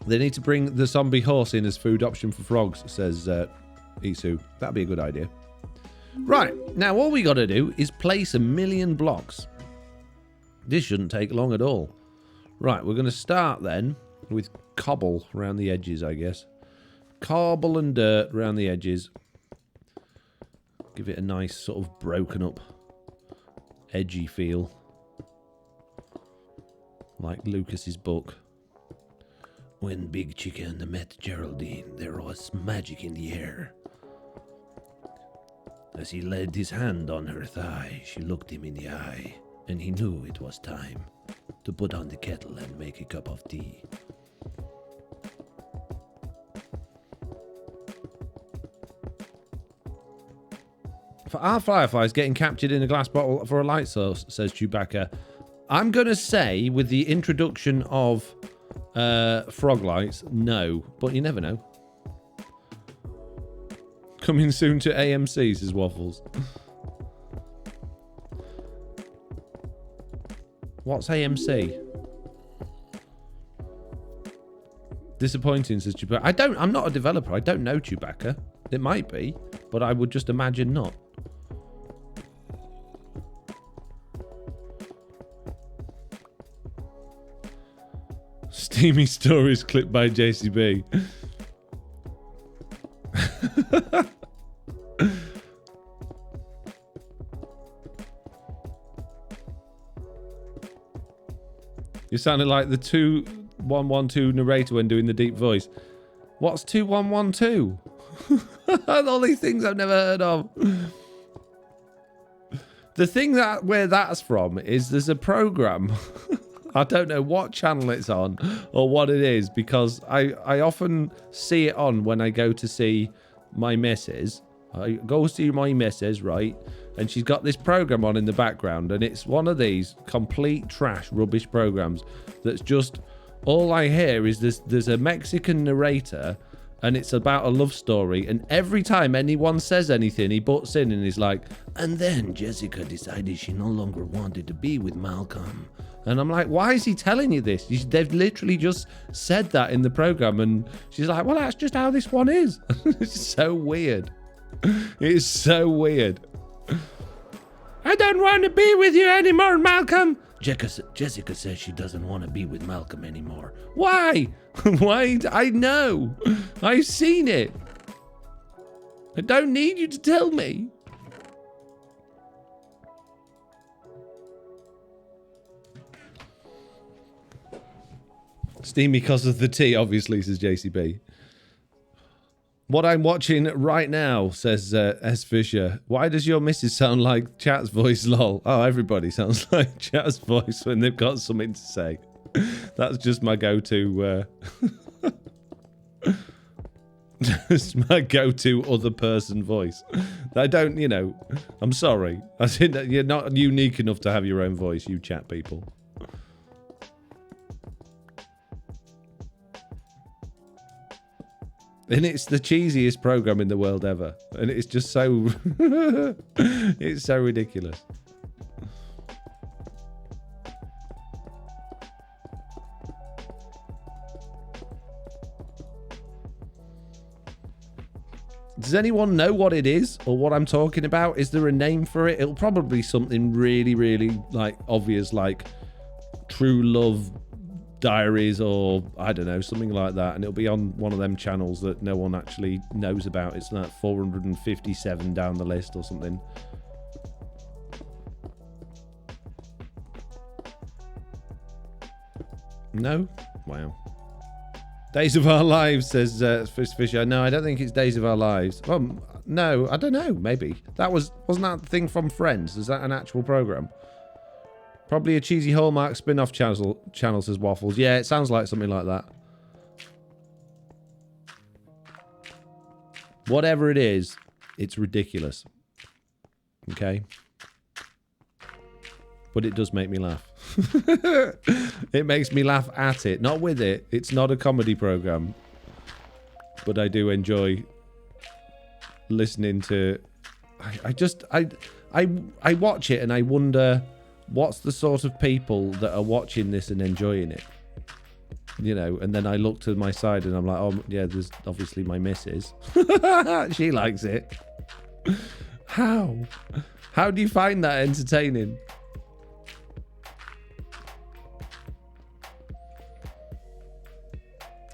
They need to bring the zombie horse in as food option for frogs, says Isu. That'd be a good idea. Right, now all we got to do is place 1,000,000 blocks. This shouldn't take long at all. Right, we're going to start then with cobble around the edges, I guess. Cobble and dirt around the edges. Give it a nice sort of broken up, edgy feel. Like Lucas's book. When Big Chicken met Geraldine, there was magic in the air. As he laid his hand on her thigh, she looked him in the eye, and he knew it was time to put on the kettle and make a cup of tea. Are fireflies getting captured in a glass bottle for a light source, says Chewbacca. I'm going to say, with the introduction of frog lights, no, but you never know. Coming soon to AMC, says Waffles. What's AMC? Disappointing, says Chewbacca. I'm not a developer. I don't know Chewbacca. It might be, but I would just imagine not. Steamy stories clipped by JCB. You sounded like the 2112 narrator when doing the deep voice. What's 2112? All these things I've never heard of. The thing where that's from is there's a program. I don't know what channel it's on or what it is, because I often see it on when I go to see my missus. I go see my missus, right? And she's got this program on in the background, and it's one of these complete trash, rubbish programs that's just, all I hear is there's a Mexican narrator, and it's about a love story, and every time anyone says anything, he butts in and he's like, and then Jessica decided she no longer wanted to be with Malcolm. And I'm like, why is he telling you this? They've literally just said that in the program, and she's like, well, that's just how this one is. It's so weird. It's so weird. I don't want to be with you anymore, Malcolm. Jessica says she doesn't want to be with Malcolm anymore. Why? Why? I know. I've seen it. I don't need you to tell me. Steamy because of the tea, obviously, says JCB. What I'm watching right now, says S. Fisher. Why does your missus sound like Chat's voice, lol? Oh, everybody sounds like Chat's voice when they've got something to say. That's just my go-to... It's my go-to other person voice. I don't, you know... I'm sorry. I think that you're not unique enough to have your own voice, you chat people. And it's the cheesiest program in the world ever. And it's just so... it's so ridiculous. Does anyone know what it is or what I'm talking about? Is there a name for it? It'll probably be something really, really like obvious, like True Love Diaries, or I don't know, something like that, and it'll be on one of them channels that no one actually knows about. It's like 457 down the list or something. No? Wow. Days of Our Lives, says Fisher. No, I don't think it's Days of Our Lives. No, I don't know, maybe. Wasn't that the thing from Friends? Is that an actual program? Probably a cheesy Hallmark spin-off channel, says Waffles. Yeah, it sounds like something like that. Whatever it is, it's ridiculous. Okay? But it does make me laugh. It makes me laugh at it, not with it. It's not a comedy program. But I do enjoy listening to... I watch it and I wonder... what's the sort of people that are watching this and enjoying it? You know, and then I look to my side and I'm like, oh, yeah, there's obviously my missus. She likes it. How? How do you find that entertaining?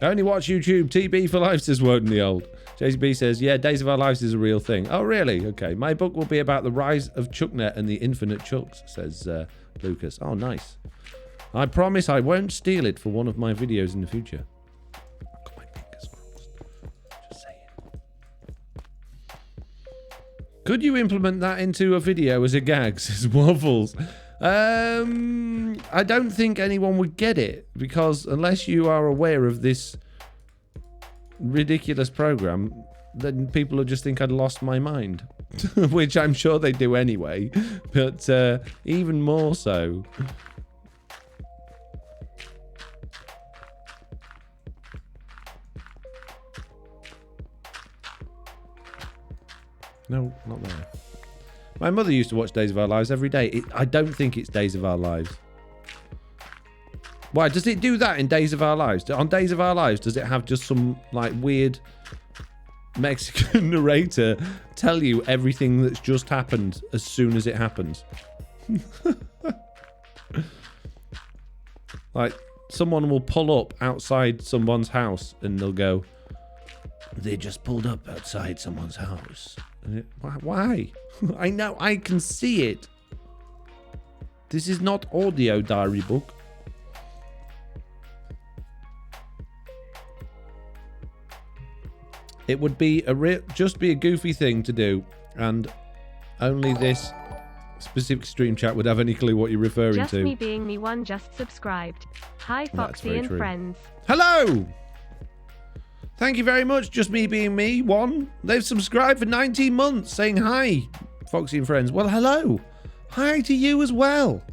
I only watch YouTube. TB for life, says Woden the Old. JCB says, yeah, Days of Our Lives is a real thing. Oh, really? Okay. My book will be about the rise of Chucknet and the infinite Chucks, says Lucas. Oh, nice. I promise I won't steal it for one of my videos in the future. Could you implement that into a video as a gag, says Waffles? I don't think anyone would get it, because unless you are aware of this ridiculous program, then people will just think I'd lost my mind. Which I'm sure they do anyway, but even more so. No, not there. My mother used to watch Days of Our Lives every day. I don't think it's Days of Our Lives. Why, does it do that in Days of Our Lives? On Days of Our Lives, does it have just some, like, weird Mexican narrator tell you everything that's just happened as soon as it happens? Like, someone will pull up outside someone's house and they'll go, they just pulled up outside someone's house. Why? I know, I can see it. This is not audio diary book. It would be just be a goofy thing to do, and only this specific stream chat would have any clue what you're referring to. Just me being me one just subscribed. Hi Foxy and friends. Hello! Thank you very much, Just Me Being Me one. They've subscribed for 19 months saying hi, Foxy and friends. Well, hello. Hi to you as well.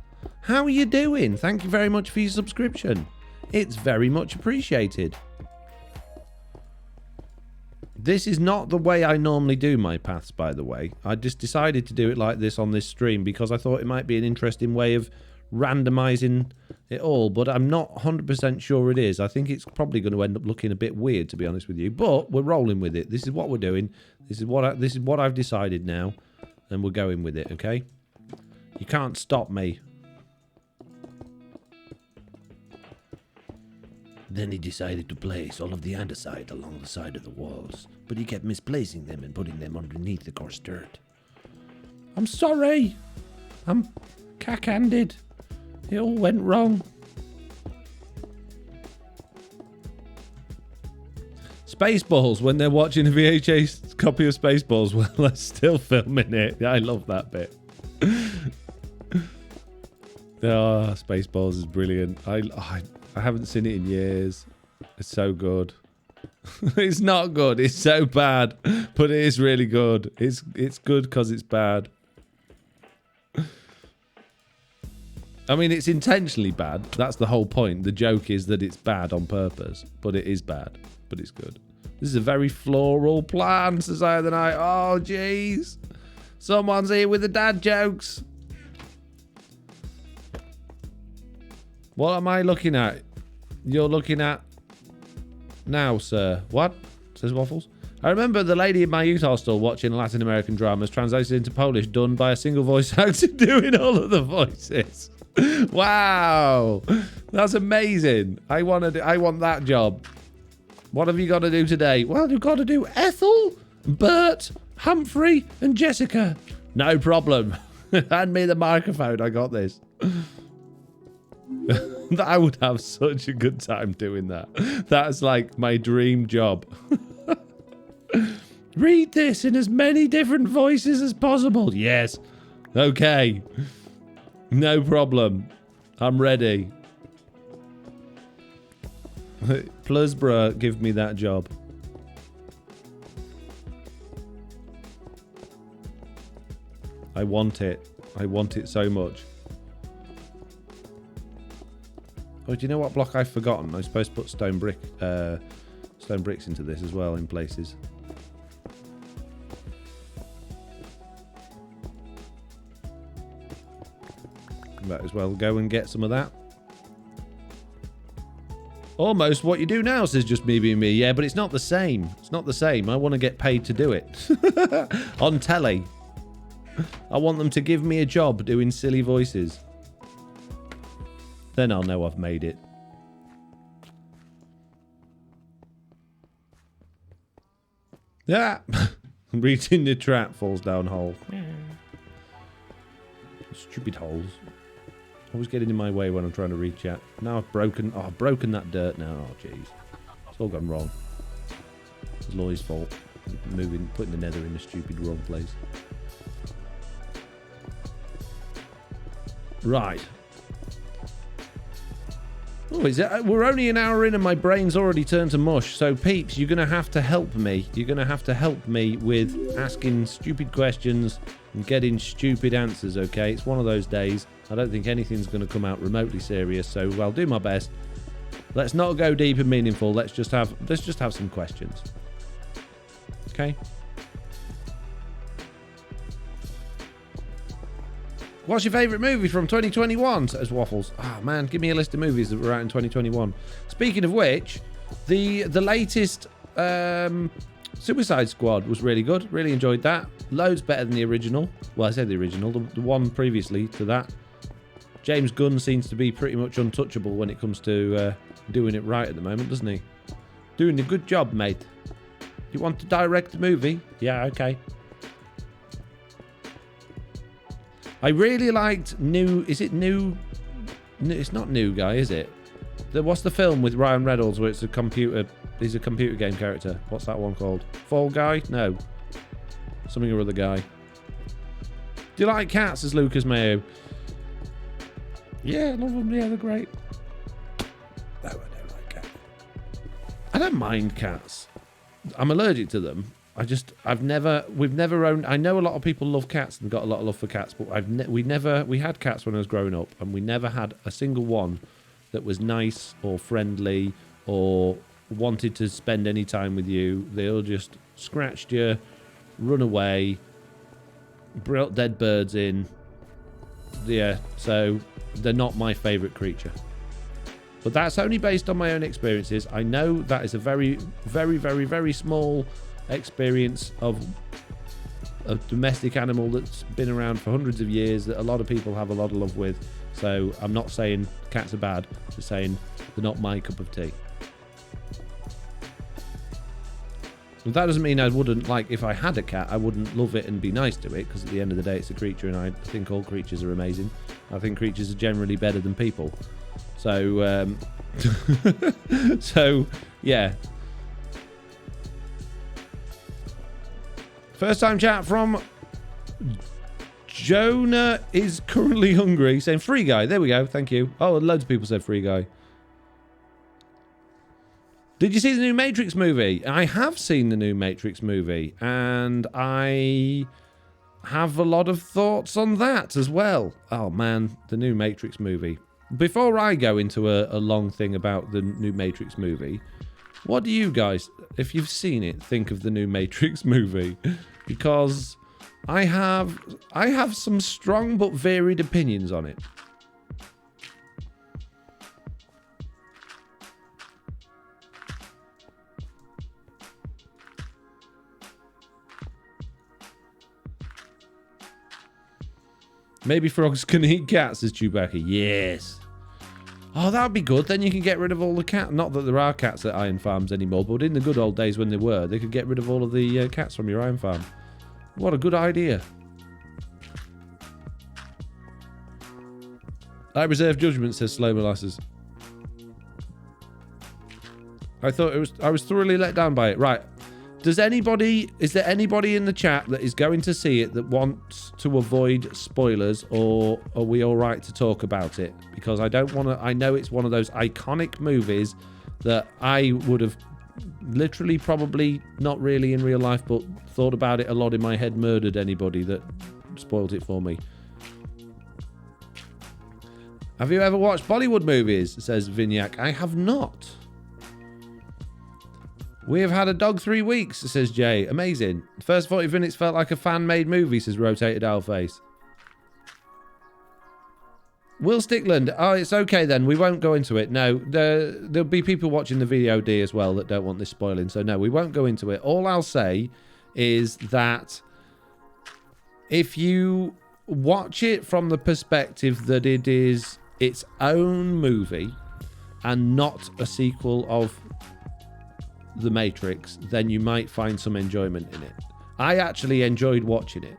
How are you doing? Thank you very much for your subscription. It's very much appreciated. This is not the way I normally do my paths, by the way. I just decided to do it like this on this stream because I thought it might be an interesting way of randomizing it all, but I'm not 100% sure it is. I think it's probably going to end up looking a bit weird, to be honest with you, but we're rolling with it. This is what we're doing. This is what I've decided now, and we're going with it, okay? You can't stop me. Then he decided to place all of the andesite along the side of the walls, but he kept misplacing them and putting them underneath the coarse dirt. I'm sorry. I'm cack-handed. It all went wrong. Spaceballs, when they're watching a VHS copy of Spaceballs, well, they're still filming it. I love that bit. Oh, Spaceballs is brilliant. I haven't seen it in years. It's so good. It's not good. It's so bad, but it is really good. It's good because it's bad. I mean, it's intentionally bad. That's the whole point. The joke is that it's bad on purpose, but it is bad, but it's good. This is a very floral plan, says I the Night. Oh, jeez. Someone's here with the dad jokes. What am I looking at? You're looking at now, sir. What? Says Waffles. I remember the lady in my youth hostel watching Latin American dramas translated into Polish, done by a single voice actor doing all of the voices. Wow, that's amazing. I want that job. What have you got to do today? Well, you've got to do Ethel, Bert, Humphrey, and Jessica. No problem. Hand me the microphone. I got this. I would have such a good time doing that. That's like my dream job. Read this in as many different voices as possible. Yes. Okay. No problem. I'm ready. Plusborough, give me that job. I want it. I want it so much. Oh, do you know what block I've forgotten? I'm supposed to put stone bricks into this as well in places. Might as well go and get some of that. Almost what you do now, says Just Me Being Me. Yeah, but it's not the same. It's not the same. I want to get paid to do it. On telly. I want them to give me a job doing silly voices. Then I'll know I've made it. Yeah. Reaching the trap, falls down hole. Stupid holes. Always getting in my way when I'm trying to reach out. Now I've broken that dirt now. Oh, jeez. It's all gone wrong. It's Lloyd's fault. Putting the nether in the stupid wrong place. Right. Oh, is it? We're only an hour in and my brain's already turned to mush. So, peeps, you're going to have to help me. You're going to have to help me with asking stupid questions and getting stupid answers, okay? It's one of those days. I don't think anything's going to come out remotely serious, so I'll do my best. Let's not go deep and meaningful. Let's just have some questions. Okay? What's your favourite movie from 2021? Says Waffles. Ah, man, give me a list of movies that were out in 2021. Speaking of which, the latest Suicide Squad was really good. Really enjoyed that. Loads better than the original. Well, I said the original. The one previously to that. James Gunn seems to be pretty much untouchable when it comes to doing it right at the moment, doesn't he? Doing a good job, mate. You want to direct the movie? Yeah, okay. I really liked New... Is it New... It's not New Guy, is it? What's the film with Ryan Reynolds where it's a computer... He's a computer game character. What's that one called? Fall Guy? No. Something or other guy. Do you like cats as Lucas Mayo? Yeah, I love them. Yeah, they're great. No, I don't like cats. I don't mind cats. I'm allergic to them. We've never owned. I know a lot of people love cats and got a lot of love for cats, but we had cats when I was growing up, and we never had a single one that was nice or friendly or wanted to spend any time with you. They all just scratched you, run away, brought dead birds in. Yeah, so they're not my favourite creature. But that's only based on my own experiences. I know that is a very, very, very, very small experience of a domestic animal that's been around for hundreds of years that a lot of people have a lot of love with. So I'm not saying cats are bad, just saying they're not my cup of tea. But that doesn't mean I wouldn't, like, if I had a cat, I wouldn't love it and be nice to it, because at the end of the day it's a creature, and I think all creatures are amazing. I think creatures are generally better than people. So so yeah. First time chat from Jonah is currently hungry, saying free guy. There we go. Thank you. Oh, loads of people said free guy. Did you see the new Matrix movie? I have seen the new Matrix movie, and I have a lot of thoughts on that as well. Oh man, the new Matrix movie. Before I go into a long thing about the new Matrix movie, what do you guys, if you've seen it, think of the new Matrix movie? Because I have some strong but varied opinions on it. Maybe frogs can eat cats, says Chewbacca. Yes. Oh, that would be good. Then you can get rid of all the cats. Not that there are cats at iron farms anymore, but in the good old days when they were, they could get rid of all of the cats from your iron farm. What a good idea. I reserve judgment, says Slow Molasses. I was thoroughly let down by it. Right. Is there anybody in the chat that is going to see it that wants to avoid spoilers, or are we all right to talk about it? Because I don't want to. I know it's one of those iconic movies that I would have literally, probably not really in real life, but thought about it a lot in my head, murdered anybody that spoiled it for me. Have you ever watched Bollywood movies? Says Vignac. I have not. We have had a dog 3 weeks, says Jay. Amazing. The first 40 minutes felt like a fan-made movie, says Rotated Owlface. Will Stickland. Oh, it's okay then. We won't go into it. No, there'll be people watching the VOD as well that don't want this spoiling. So no, we won't go into it. All I'll say is that if you watch it from the perspective that it is its own movie and not a sequel of The Matrix, then you might find some enjoyment in it. I actually enjoyed watching it,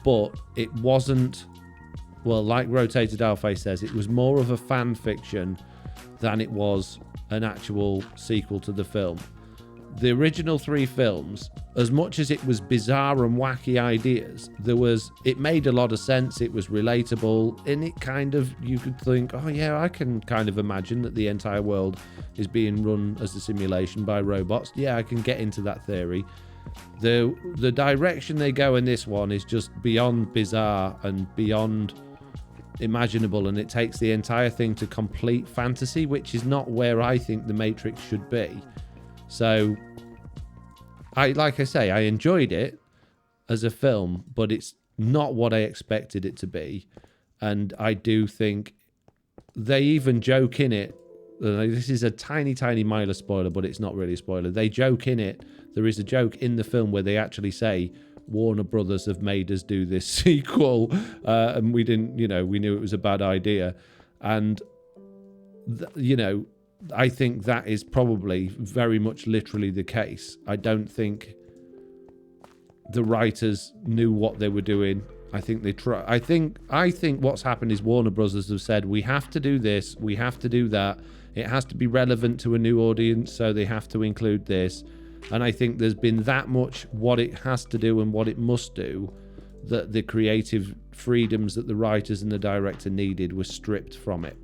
but it wasn't, well, like Rotated Owlface says, it was more of a fan fiction than it was an actual sequel to the film. The original 3 films as much as it was bizarre and wacky ideas, it made a lot of sense. It was relatable, and it kind of, you could think, oh yeah, I can kind of imagine that the entire world is being run as a simulation by robots. Yeah, I can get into that theory. The direction they go in this one is just beyond bizarre and beyond imaginable, and it takes the entire thing to complete fantasy, which is not where I think the Matrix should be. So like I say, I enjoyed it as a film, but it's not what I expected it to be. And I do think they even joke in it. This is a tiny, tiny miler spoiler, but it's not really a spoiler. They joke in it. There is a joke in the film where they actually say, Warner Brothers have made us do this sequel, and we didn't, we knew it was a bad idea. And, I think that is probably very much literally the case. I don't think the writers knew what they were doing. I think they try. I think what's happened is Warner Brothers have said, we have to do this, we have to do that. It has to be relevant to a new audience, so they have to include this. And I think there's been that much what it has to do and what it must do, that the creative freedoms that the writers and the director needed were stripped from it.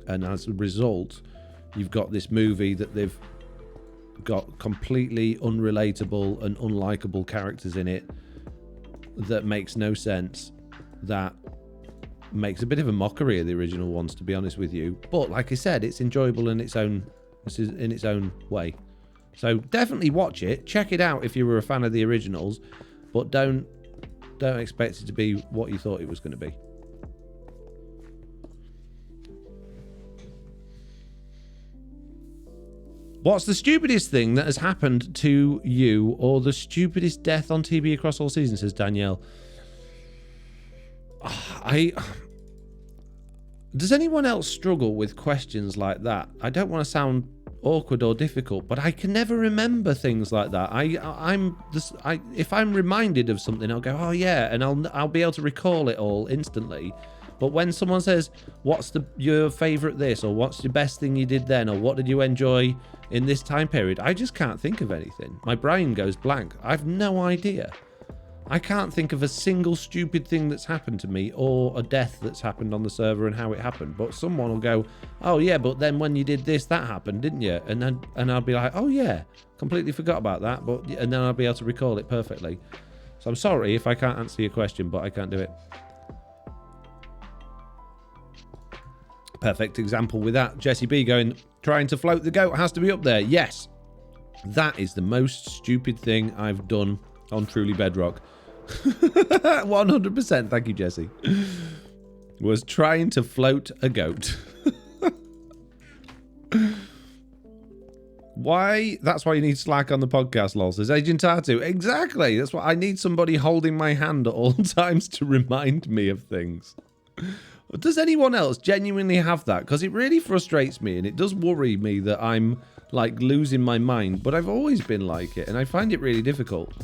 And as a result, you've got this movie that they've got completely unrelatable and unlikable characters in it that makes no sense, that makes a bit of a mockery of the original ones, to be honest with you. But like I said, it's enjoyable in its own way. So definitely watch it, check it out if you were a fan of the originals, but don't expect it to be what you thought it was going to be. What's the stupidest thing that has happened to you, or the stupidest death on TV across all seasons, says Danielle. Does anyone else struggle with questions like that? I don't want to sound awkward or difficult, but I can never remember things like that. If I'm reminded of something, I'll go, oh yeah, and I'll be able to recall it all instantly. But when someone says, what's your favourite this, or what's the best thing you did then, or what did you enjoy in this time period, I just can't think of anything. My brain goes blank. I've no idea. I can't think of a single stupid thing that's happened to me, or a death that's happened on the server and how it happened. But someone will go, oh yeah, but then when you did this, that happened, didn't you? And I'll be like, oh yeah, completely forgot about that. And then I'll be able to recall it perfectly. So I'm sorry if I can't answer your question, but I can't do it. Perfect example with that. Jesse B going, trying to float the goat has to be up there. Yes, that is the most stupid thing I've done on Truly Bedrock. 100%. Thank you, Jesse. Was trying to float a goat. Why? That's why you need Slack on the podcast, lol, says Agent Tatu. Exactly. That's why I need somebody holding my hand at all times to remind me of things. Does anyone else genuinely have that? Because it really frustrates me, and it does worry me that I'm like losing my mind, but I've always been like it, and I find it really difficult.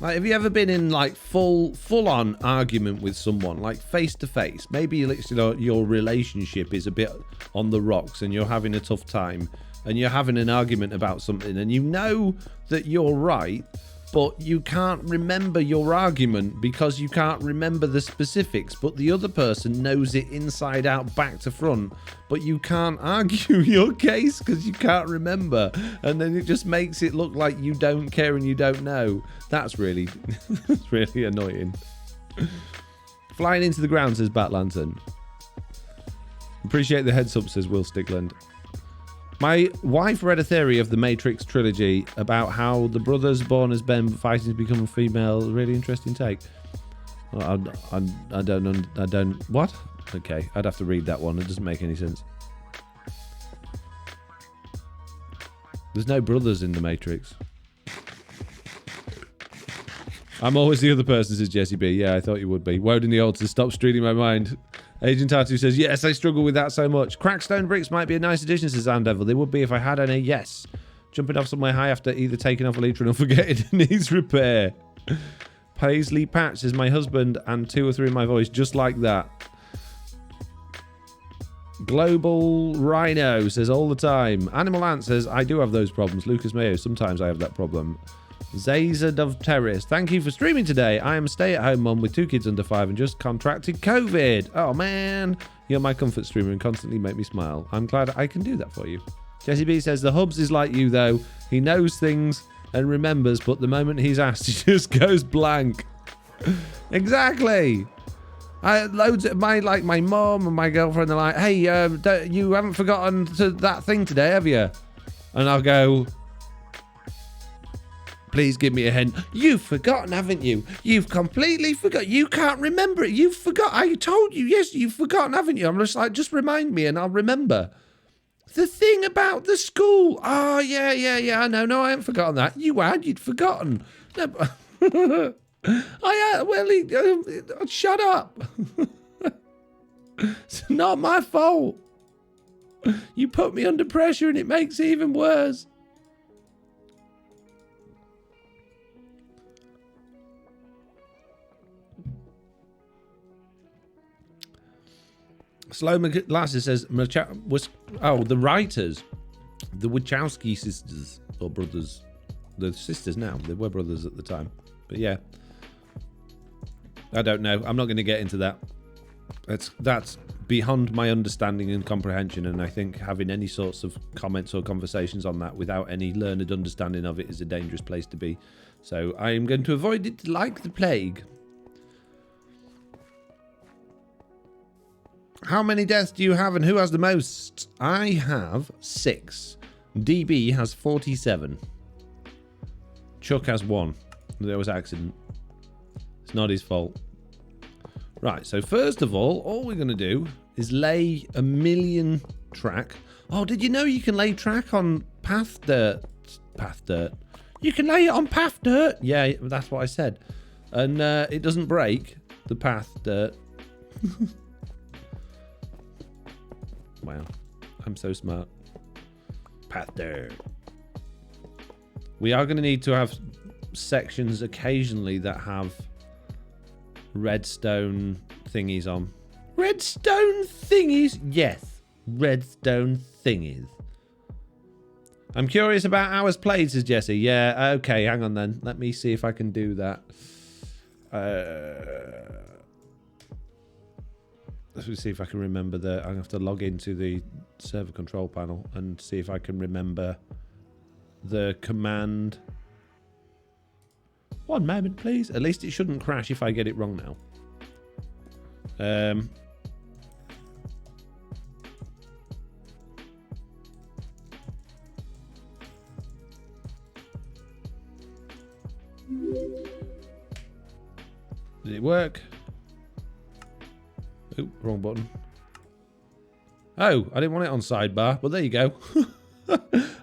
Like, have you ever been in like full-on argument with someone, like face to face? Maybe your relationship is a bit on the rocks and you're having a tough time, and you're having an argument about something, and you know that you're right, but you can't remember your argument because you can't remember the specifics, but the other person knows it inside out, back to front, but you can't argue your case because you can't remember, and then it just makes it look like you don't care and you don't know. That's really that's really annoying. Flying into the ground, says Bat Lantern. Appreciate the heads up, says Will Stickland. My wife read a theory of the Matrix trilogy about how the brothers born as Ben fighting to become a female. Really interesting take. I don't. What? Okay, I'd have to read that one. It doesn't make any sense. There's no brothers in the Matrix. I'm always the other person, says Jesse B. Yeah, I thought you would be. Woden the Old says, stop streaming my mind. Agent Tatu says, yes, I struggle with that so much. Crackstone bricks might be a nice addition, says Andevil. They would be if I had any, yes. Jumping off somewhere high after either taking off a litre or forgetting it needs repair. Paisley Patch says, my husband and 2 or 3 in my voice, just like that. Global Rhino says all the time. Animal Ant says, I do have those problems. Lucas Mayo, sometimes I have that problem. Zaza Dove Terrace, thank you for streaming today. I am a stay-at-home mum with 2 kids under 5 and just contracted COVID. Oh, man. You're my comfort streamer and constantly make me smile. I'm glad I can do that for you. Jesse B says, the Hubs is like you, though. He knows things and remembers, but the moment he's asked, he just goes blank. Exactly. Loads of my mom and my girlfriend are like, hey, you haven't forgotten that thing today, have you? And I'll go, please give me a hint. You've forgotten, haven't you? You've completely forgot. You can't remember it. You've forgot. I told you, yes, you've forgotten, haven't you? I'm just like, just remind me and I'll remember. The thing about the school. Oh, yeah. No, I haven't forgotten that. You had. You'd forgotten. No, but shut up. It's not my fault. You put me under pressure and it makes it even worse. Slow McGlasses says, the writers, the Wachowski sisters, or brothers, the sisters now, they were brothers at the time, but yeah, I don't know, I'm not going to get into that. That's beyond my understanding and comprehension, and I think having any sorts of comments or conversations on that without any learned understanding of it is a dangerous place to be, so I am going to avoid it like the plague. How many deaths do you have and who has the most? I have 6. DB has 47. Chuck has 1. There was an accident. It's not his fault. Right, so first of all we're going to do is lay a million track. Oh, did you know you can lay track on path dirt? Path dirt. You can lay it on path dirt. Yeah, that's what I said. And it doesn't break the path dirt. Wow, I'm so smart. Path dirt. We are going to need to have sections occasionally that have redstone thingies on. Redstone thingies? Yes, redstone thingies. I'm curious about hours played, says Jesse. Yeah, okay, hang on then. Let me see if I can do that. Let's see if I can remember I'm going to have to log into the server control panel and see if I can remember the command. One moment, please. At least it shouldn't crash if I get it wrong now. Did it work? Oh, wrong button. Oh, I didn't want it on sidebar, but there you go.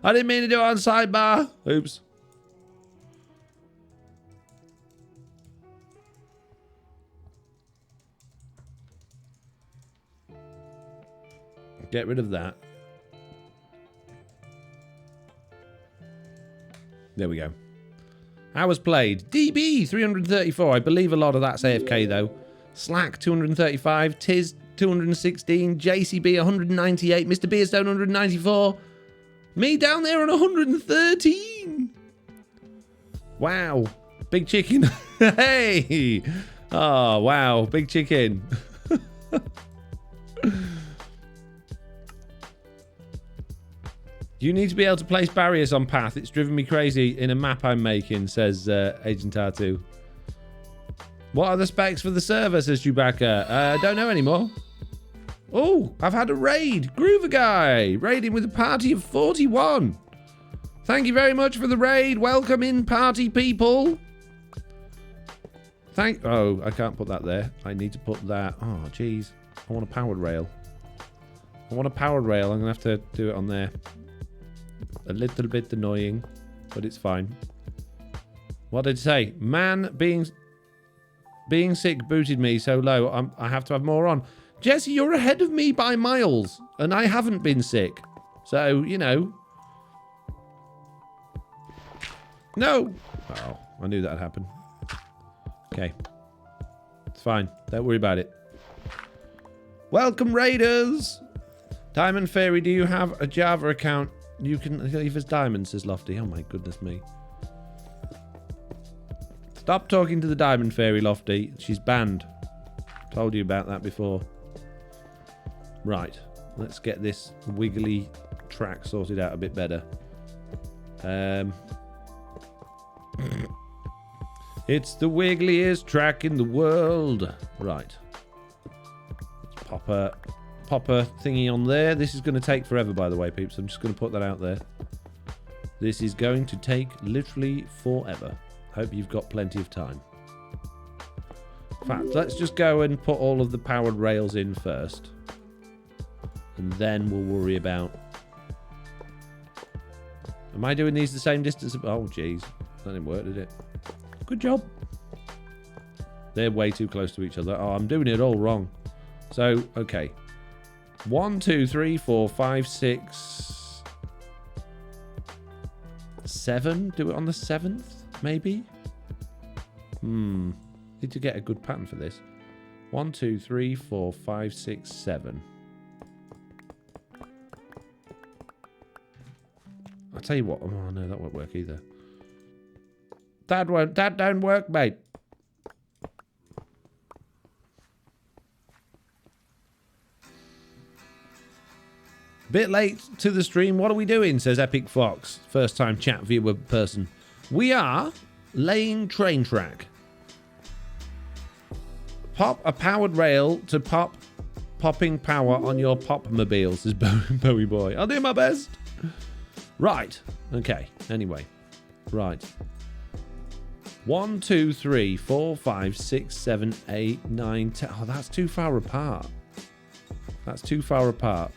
I didn't mean to do it on sidebar. Oops. Get rid of that. There we go. Hours played. DB 334. I believe a lot of that's AFK though. Slack 235, Tiz 216, JCB 198, Mr. Beerstone 194, me down there on 113. Wow, big chicken. Hey, oh wow, big chicken. You need to be able to place barriers on path. It's driven me crazy in a map I'm making, says Agent R2. What are the specs for the server, says Chewbacca? Don't know anymore. Oh, I've had a raid. Groover Guy. Raiding with a party of 41. Thank you very much for the raid. Welcome in, party people. Oh, I can't put that there. I need to put that. Oh, jeez. I want a powered rail. I'm going to have to do it on there. A little bit annoying, but it's fine. What did it say? Man, being sick booted me so low, I have to have more on. Jesse, you're ahead of me by miles, and I haven't been sick. So, you know. No! Oh, I knew that'd happen. Okay. It's fine. Don't worry about it. Welcome, Raiders! Diamond Fairy, do you have a Java account? You can leave us diamonds, says Lofty. Oh my goodness me. Stop talking to the Diamond Fairy, Lofty. She's banned. Told you about that before. Right. Let's get this wiggly track sorted out a bit better. It's the wiggliest track in the world. Right. Let's pop a thingy on there. This is going to take forever, by the way, peeps. I'm just going to put that out there. This is going to take literally forever. Hope you've got plenty of time. In fact, let's just go and put all of the powered rails in first. And then we'll worry about... Am I doing these the same distance? Oh, jeez. That didn't work, did it? Good job. They're way too close to each other. Oh, I'm doing it all wrong. So, okay. 1, 2, 3, 4, 5, 6... 7? Do it on the 7th, maybe? Need to get a good pattern for this. 1, 2, 3, 4, 5, 6, 7. I'll tell you what. Oh, no, that won't work either. That don't work, mate. Bit late to the stream. What are we doing? Says Epic Fox. First time chat viewer person. We are laying train track. Pop a powered rail to popping power on your pop-mobile, says Bowie Boy. I'll do my best. Right. Okay. Anyway. Right. 1, 2, 3, 4, 5, 6, 7, 8, 9, 10. Oh, that's too far apart. That's too far apart.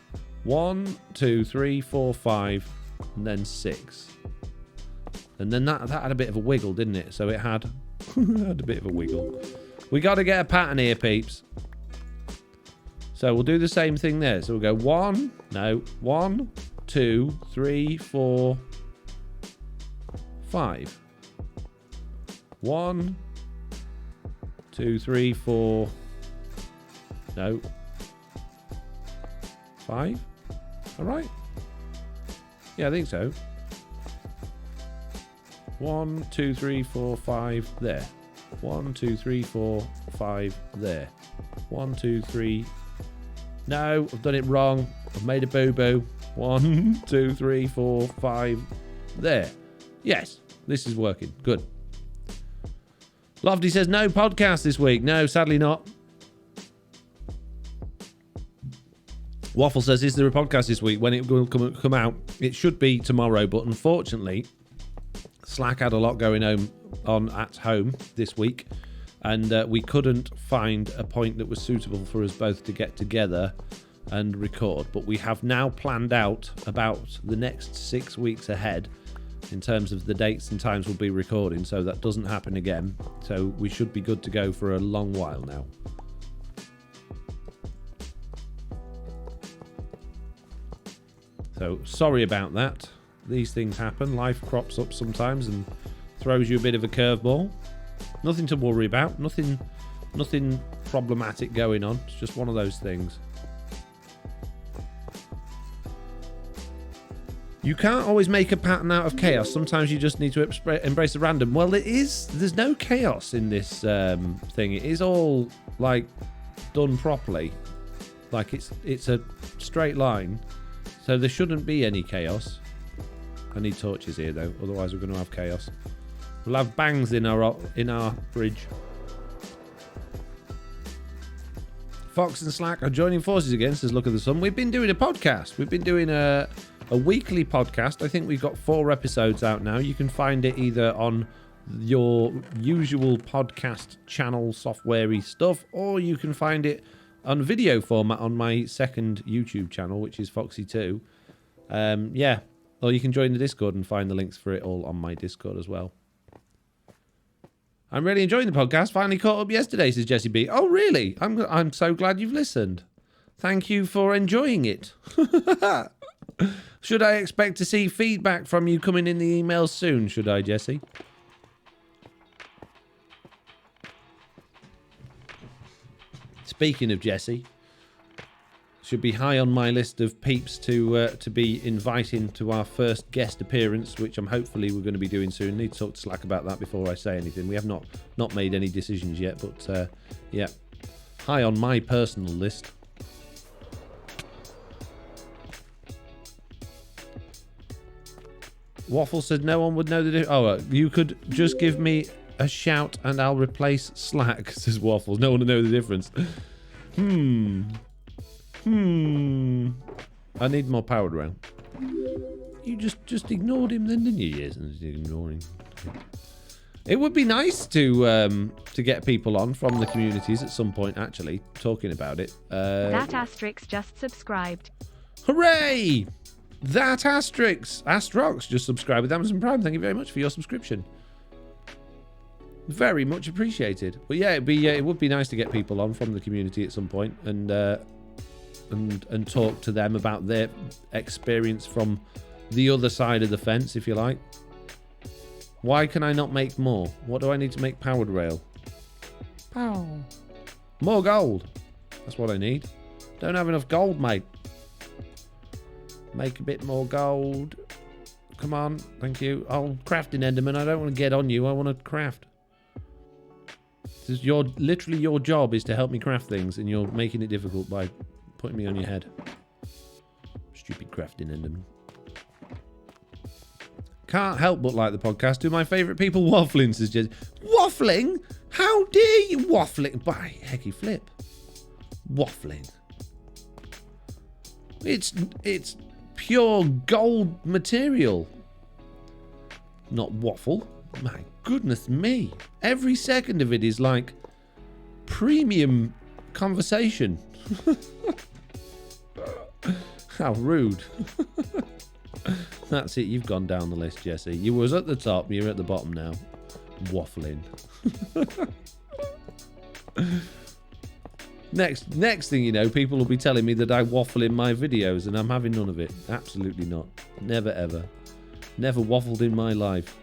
1, 2, 3, 4, 5, and then 6. And then that had a bit of a wiggle, didn't it? So it had, had a bit of a wiggle. We got to get a pattern here, peeps. So we'll do the same thing there. So we'll go 1, 2, 3, 4, 5. 1, 2, 3, 4. No. 5. All right. Yeah, I think so. 1, 2, 3, 4, 5. There. 1, 2, 3, 4, 5. There. 1, 2, 3. No, I've done it wrong. I've made a boo-boo. 1, 2, 3, 4, 5. There. Yes, this is working. Good. Lofty says no podcast this week. No, sadly not. Waffle says, is there a podcast this week? When it will come out? It should be tomorrow, but unfortunately, Slack had a lot going on at home this week, and we couldn't find a point that was suitable for us both to get together and record. But we have now planned out about the next 6 weeks ahead in terms of the dates and times we'll be recording, so that doesn't happen again. So we should be good to go for a long while now. So sorry about that. These things happen. Life crops up sometimes and throws you a bit of a curveball. Nothing to worry about. Nothing problematic going on. It's just one of those things. You can't always make a pattern out of chaos. Sometimes you just need to embrace the random. Well, there's no chaos in this thing. It is all like done properly. Like it's a straight line. So there shouldn't be any chaos. I need torches here though, otherwise we're going to have chaos. We'll have bangs in our bridge. Fox and Slack are joining forces again, says Look at the Sun. We've been doing a podcast. We've been doing a weekly podcast. I think we've got 4 episodes out now. You can find it either on your usual podcast channel software-y stuff, or you can find it on video format on my second YouTube channel, which is Foxy2. Yeah. Or you can join the Discord and find the links for it all on my Discord as well. I'm really enjoying the podcast. Finally caught up yesterday, says Jesse B. Oh, really? I'm so glad you've listened. Thank you for enjoying it. Should I expect to see feedback from you coming in the emails soon, should I, Jesse? Speaking of Jesse, Should be high on my list of peeps to be inviting to our first guest appearance, which hopefully we're going to be doing soon. Need to talk to Slack about that before I say anything. We have not made any decisions yet, but yeah, high on my personal list. Waffle said no one would know the difference. Oh, you could just give me a shout and I'll replace Slack, says Waffles. No one will know the difference. I need more powered rail. You just ignored him then, didn't you? Yes, ignoring. It would be nice to get people on from the communities at some point, actually, talking about it. That Asterix just subscribed. Hooray! That Astrox just subscribed with Amazon Prime. Thank you very much for your subscription. Very much appreciated. But yeah, it would be nice to get people on from the community at some point and talk to them about their experience from the other side of the fence, if you like. Why can I not make more? What do I need to make powered rail? Pow. More gold. That's what I need. Don't have enough gold, mate. Make a bit more gold. Come on. Thank you. Oh, crafting Enderman. I don't want to get on you. I want to craft. This is literally your job is to help me craft things, and you're making it difficult by putting me on your head. Stupid crafting Enderman. Can't help but like the podcast. Do my favourite people waffling, says Jez. Waffling? How dare you waffling? By hecky flip. Waffling. It's pure gold material. Not waffle. My goodness me. Every second of it is like premium conversation. How rude. That's it. You've gone down the list, Jesse. You was at the top. You're at the bottom now. Waffling. Next thing you know, people will be telling me that I waffle in my videos, and I'm having none of it. Absolutely not. Never ever. Never waffled in my life.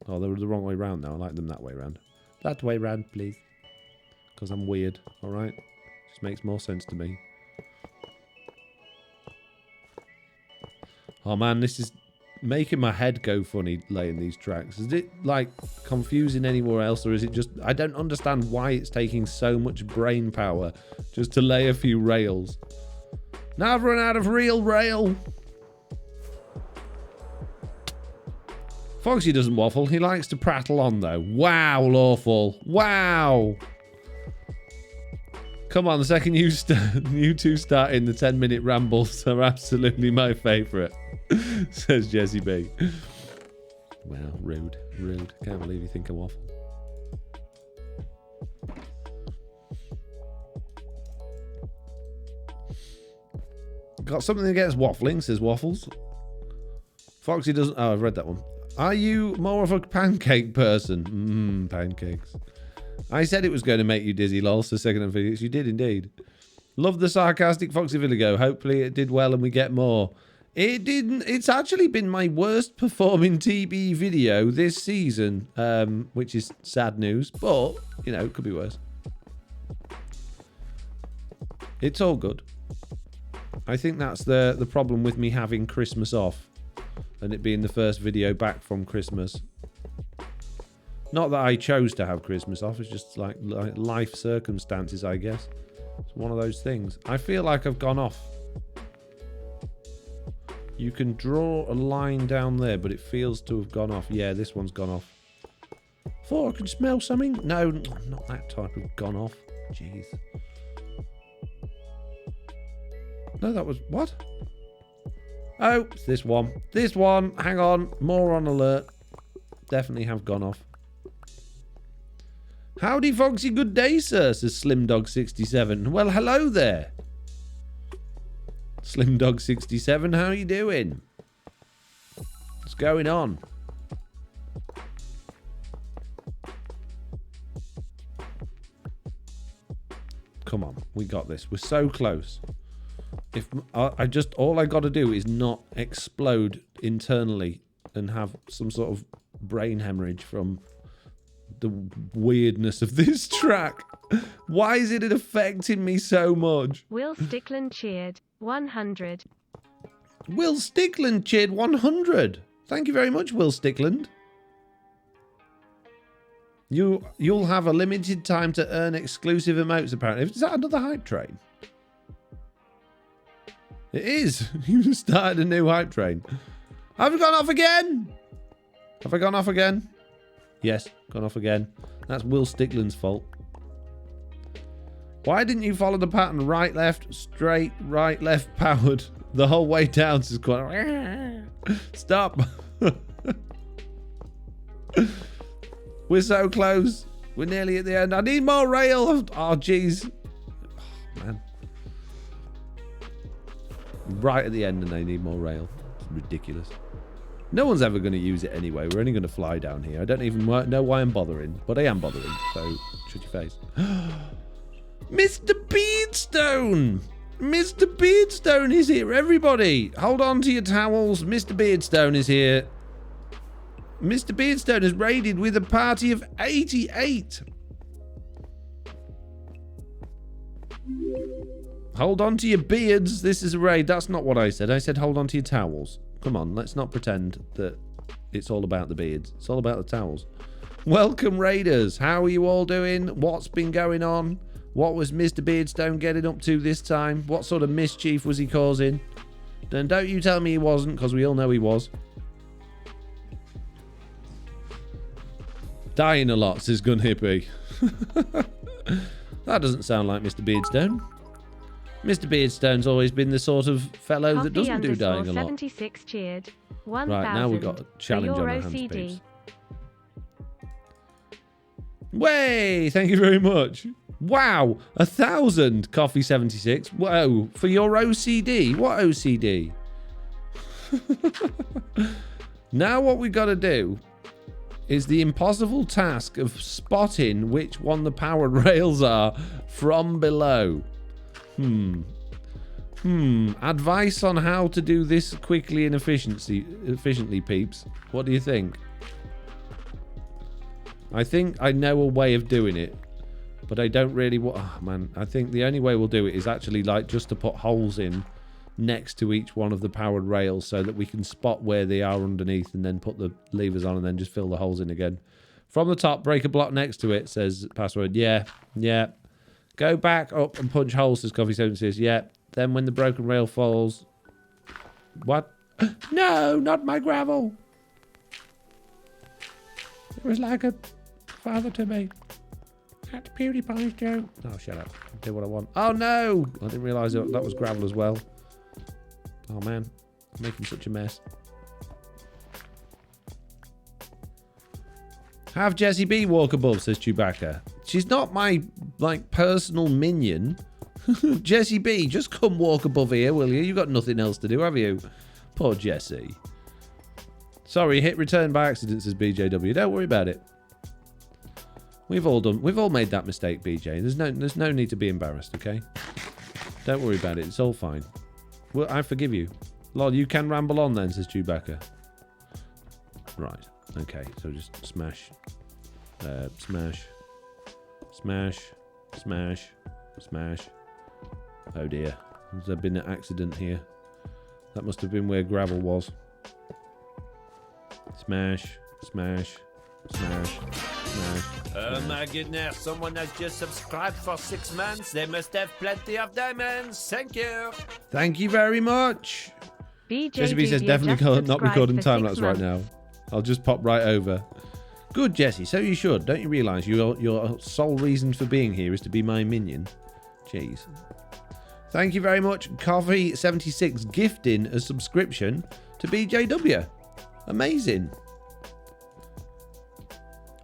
Oh, they were the wrong way round now. I like them that way round. That way round, please. Because I'm weird, alright? Just makes more sense to me. Oh man, this is making my head go funny laying these tracks. Is it like confusing anywhere else, or is it just... I don't understand why it's taking so much brain power just to lay a few rails. Now I've run out of real rail. Foxy doesn't waffle. He likes to prattle on, though. Wow, Lawful. Wow. Come on, the second you two start in, the 10-minute rambles are absolutely my favourite, says Jesse B. Wow, rude. Rude. Can't believe you think I waffle. Got something against waffling, says Waffles. Foxy doesn't... Oh, I've read that one. Are you more of a pancake person? Pancakes. I said it was going to make you dizzy, lol, so second and Felix. You did indeed. Love the sarcastic Foxy Villigo. Hopefully it did well and we get more. It didn't. It's actually been my worst performing TB video this season, which is sad news, but, you know, it could be worse. It's all good. I think that's the problem with me having Christmas off. And it being the first video back from Christmas. Not that I chose to have Christmas off. It's just like life circumstances, I guess. It's one of those things. I feel like I've gone off. You can draw a line down there, but it feels to have gone off. Yeah, this one's gone off. Thought I could smell something. No, not that type of gone off. Jeez. No, that was... What? Oh, it's this one. This one. Hang on. More on alert. Definitely have gone off. Howdy, Foxy. Good day, sir, says SlimDog67. Well, hello there. SlimDog67, how are you doing? What's going on? Come on. We got this. We're so close. If all I got to do is not explode internally and have some sort of brain hemorrhage from the weirdness of this track. Why is it affecting me so much? Will Stickland cheered. 100. Will Stickland cheered 100. Thank you very much, Will Stickland. You'll have a limited time to earn exclusive emotes, apparently. Is that another hype train? It is. You just started a new hype train. Have I gone off again? Have I gone off again? Yes, gone off again. That's Will Stickland's fault. Why didn't you follow the pattern right, left, straight, right, left, powered? The whole way down is quite... Stop. We're so close. We're nearly at the end. I need more rail. Oh, jeez. Oh, man. Right at the end and they need more rail. It's ridiculous. No one's ever going to use it anyway. We're only going to fly down here. I don't even know why I'm bothering. But I am bothering. So, shut your face. Mr. Beardstone! Mr. Beardstone is here, everybody! Hold on to your towels. Mr. Beardstone is here. Mr. Beardstone has raided with a party of 88. Hold on to your beards. This is a raid. That's not what I said. I said hold on to your towels. Come on, let's not pretend that it's all about the beards. It's all about the towels. Welcome, raiders. How are you all doing? What's been going on? What was Mr. Beardstone getting up to this time? What sort of mischief was he causing? Then don't you tell me he wasn't, because we all know he was. Dying a lot, says Gun Hippie. That doesn't sound like Mr. Beardstone. Mr. Beardstone's always been the sort of fellow that doesn't do dying a lot. 76 cheered. 1,000. Right, now we've got a challenge on our hands, OCD. peeps. Way! Thank you very much. Wow, 1,000, Coffee 76. Whoa, for your OCD. What OCD? Now what we've got to do is the impossible task of spotting which one the powered rails are from below. Advice on how to do this quickly and efficiently, peeps. What do you think? I think I know a way of doing it, but I don't really want... Oh, man, I think the only way we'll do it is actually like just to put holes in next to each one of the powered rails so that we can spot where they are underneath and then put the levers on and then just fill the holes in again. From the top, break a block next to it, says password. Yeah. Go back up and punch holes, says Coffee 76. Yeah. Then when the broken rail falls... What? No, not my gravel. It was like a father to me. That's PewDiePie's joke. Oh, shut up. I do what I want. Oh, no. I didn't realise that was gravel as well. Oh, man. I'm making such a mess. Have Jessie B walk above, says Chewbacca. She's not my, like, personal minion. Jessie B, just come walk above here, will you? You've got nothing else to do, have you? Poor Jessie. Sorry, hit return by accident, says BJW. Don't worry about it. We've all made that mistake, BJ. There's no need to be embarrassed, okay? Don't worry about it. It's all fine. Well, I forgive you. Lol, you can ramble on then, says Chewbacca. Right. Okay, so just smash. Smash. Smash. Smash. Smash. Oh dear. Has there been an accident here? That must have been where gravel was. Smash. Smash. Smash. Smash. Oh my goodness, someone has just subscribed for 6 months. They must have plenty of diamonds. Thank you. Thank you very much. Jessie B says definitely not recording time-lapse right now. I'll just pop right over. Good, Jessie. So you should. Don't you realise your sole reason for being here is to be my minion? Jeez. Thank you very much, Coffee76, gifting a subscription to BJW. Amazing.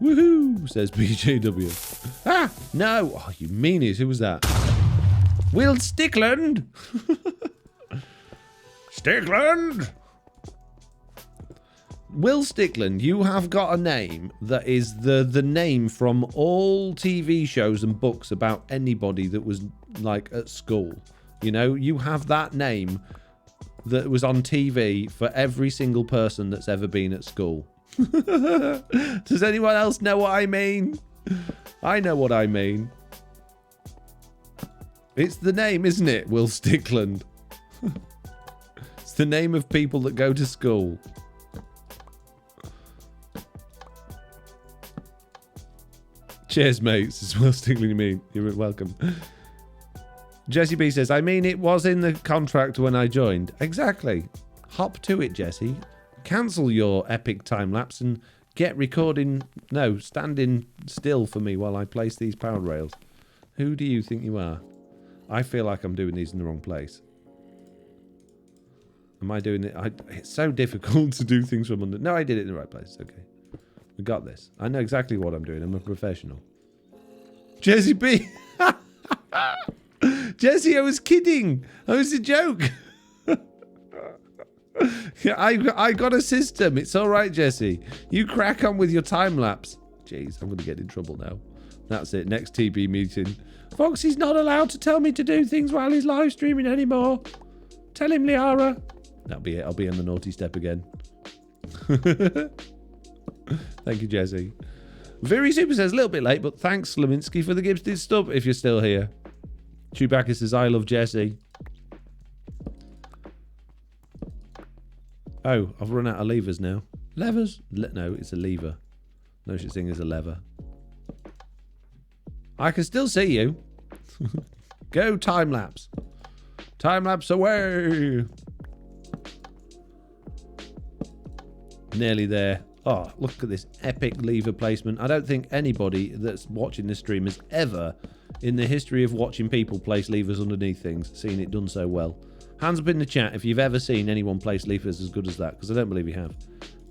Woohoo, says BJW. Ah, no. Oh, you meanies. Who was that? Will Stickland. Stickland. Will Stickland, you have got a name that is the name from all TV shows and books about anybody that was like at school. You know, you have that name that was on TV for every single person that's ever been at school. Does anyone else know what I mean? I know what I mean. It's the name, isn't it, Will Stickland? It's the name of people that go to school. Cheers, mates. It's Will Stickland, you mean. You're welcome. Jesse B says, I mean, it was in the contract when I joined. Exactly. Hop to it, Jesse. Cancel your epic time lapse and get recording. No, standing still for me while I place these power rails. Who do you think you are? I feel like I'm doing these in the wrong place. Am I doing it? It's so difficult to do things from under. No, I did it in the right place. It's okay. We got this. I know exactly what I'm doing. I'm a professional. Jesse B. Jesse, I was kidding. It was a joke. I got a system. It's all right, Jesse. You crack on with your time lapse. Jeez, I'm going to get in trouble now. That's it. Next TB meeting. Foxy's not allowed to tell me to do things while he's live streaming anymore. Tell him, Liara. That'll be it. I'll be on the naughty step again. Thank you, Jesse. Very Super says, a little bit late, but thanks, Slaminski, for the gifted stub, if you're still here. Chewbacca says, I love Jesse. Oh, I've run out of levers now. Levers? No, it's a lever. No such thing as a lever. I can still see you. Go time lapse. Time lapse away. Nearly there. Oh, look at this epic lever placement. I don't think anybody that's watching this stream has ever, in the history of watching people place levers underneath things, seen it done so well. Hands up in the chat if you've ever seen anyone place levers as good as that, because I don't believe you have.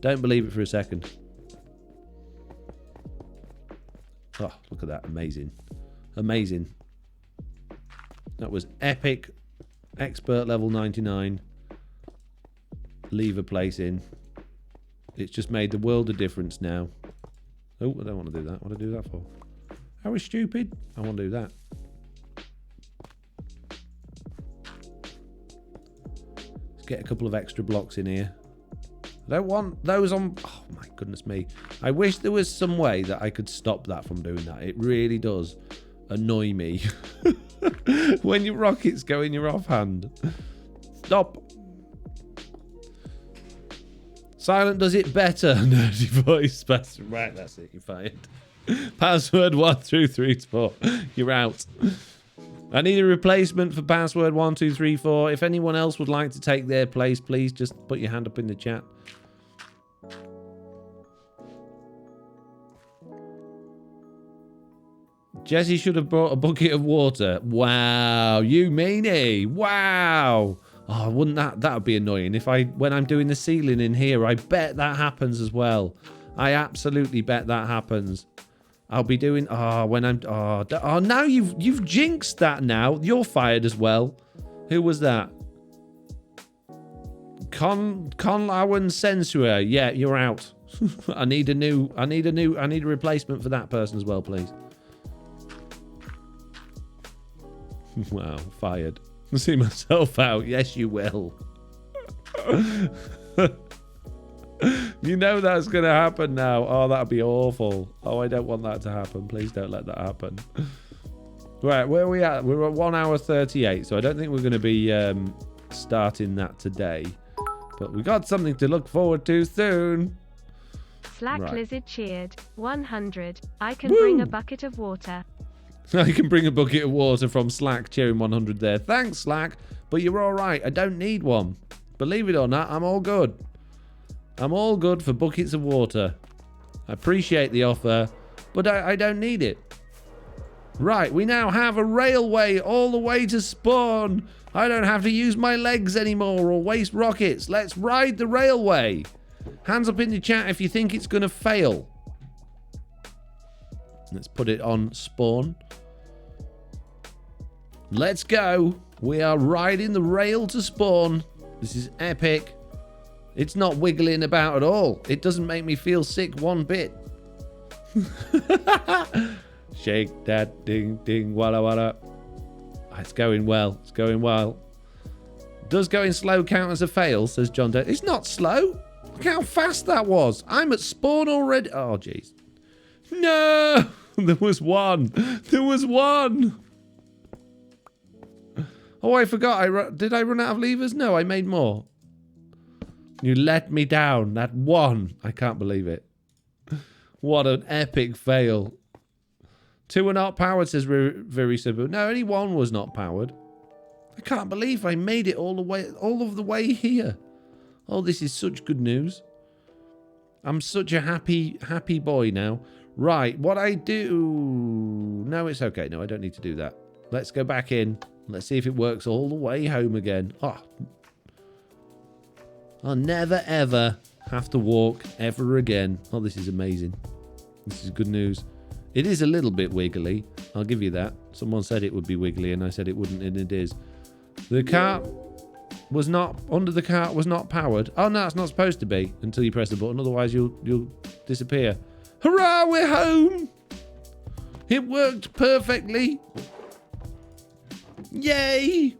Don't believe it for a second. Oh, look at that. Amazing. Amazing. That was epic. Expert level 99. Lever placing. It's just made the world of difference now. Oh, I don't want to do that. What do I do that for? How is stupid? I want to do that. Let's get a couple of extra blocks in here. I don't want those on... Oh, my goodness me. I wish there was some way that I could stop that from doing that. It really does annoy me. When your rockets go in your offhand. Stop. Silent does it better. Nerdy voice. Right, that's it. You're fired. Password 1234. You're out. I need a replacement for password 1234. If anyone else would like to take their place, please just put your hand up in the chat. Jesse should have brought a bucket of water. Wow, you meanie. Wow. Oh, wouldn't that would be annoying if when I'm doing the ceiling in here, I bet that happens as well. I absolutely bet that happens. I'll be doing when I'm now you've jinxed that now. You're fired as well. Who was that? Conlawan Censor. Yeah, you're out. I need a replacement for that person as well, please. Wow, fired. See myself out. Yes, you will. You know that's going to happen now. Oh, that'd be awful. Oh, I don't want that to happen. Please don't let that happen. Right, where are we at? We're at 1 hour 38, so I don't think we're going to be starting that today. But we got something to look forward to soon. Slack right. Lizard cheered. 100. I can Woo! Bring a bucket of water. I can bring a bucket of water from Slack, cheering 100 there. Thanks, Slack, but you're all right. I don't need one. Believe it or not, I'm all good. I'm all good for buckets of water. I appreciate the offer, but I don't need it. Right, we now have a railway all the way to spawn. I don't have to use my legs anymore or waste rockets. Let's ride the railway. Hands up in the chat if you think it's going to fail. Let's put it on spawn. Let's go. We are riding the rail to spawn. This is epic. It's not wiggling about at all. It doesn't make me feel sick one bit. Shake that ding ding walla walla. It's going well. It's going well. Does going slow count as a fail, says John Doe. It's not slow. Look how fast that was. I'm at spawn already. Oh, jeez. No! There was one. There was one. Oh, I forgot. Did I run out of levers? No, I made more. You let me down. That one. I can't believe it. What an epic fail. 2 are not powered, says very simple. No, only 1 was not powered. I can't believe I made it all of the way here. Oh, this is such good news. I'm such a happy boy now. Right, what I do... No, it's okay. No, I don't need to do that. Let's go back in. Let's see if it works all the way home again. Oh. I'll never, ever have to walk ever again. Oh, this is amazing. This is good news. It is a little bit wiggly. I'll give you that. Someone said it would be wiggly, and I said it wouldn't, and it is. The cart was not... Under the cart was not powered. Oh, no, it's not supposed to be until you press the button. Otherwise, you'll disappear. Hurrah, we're home! It worked perfectly. Yay!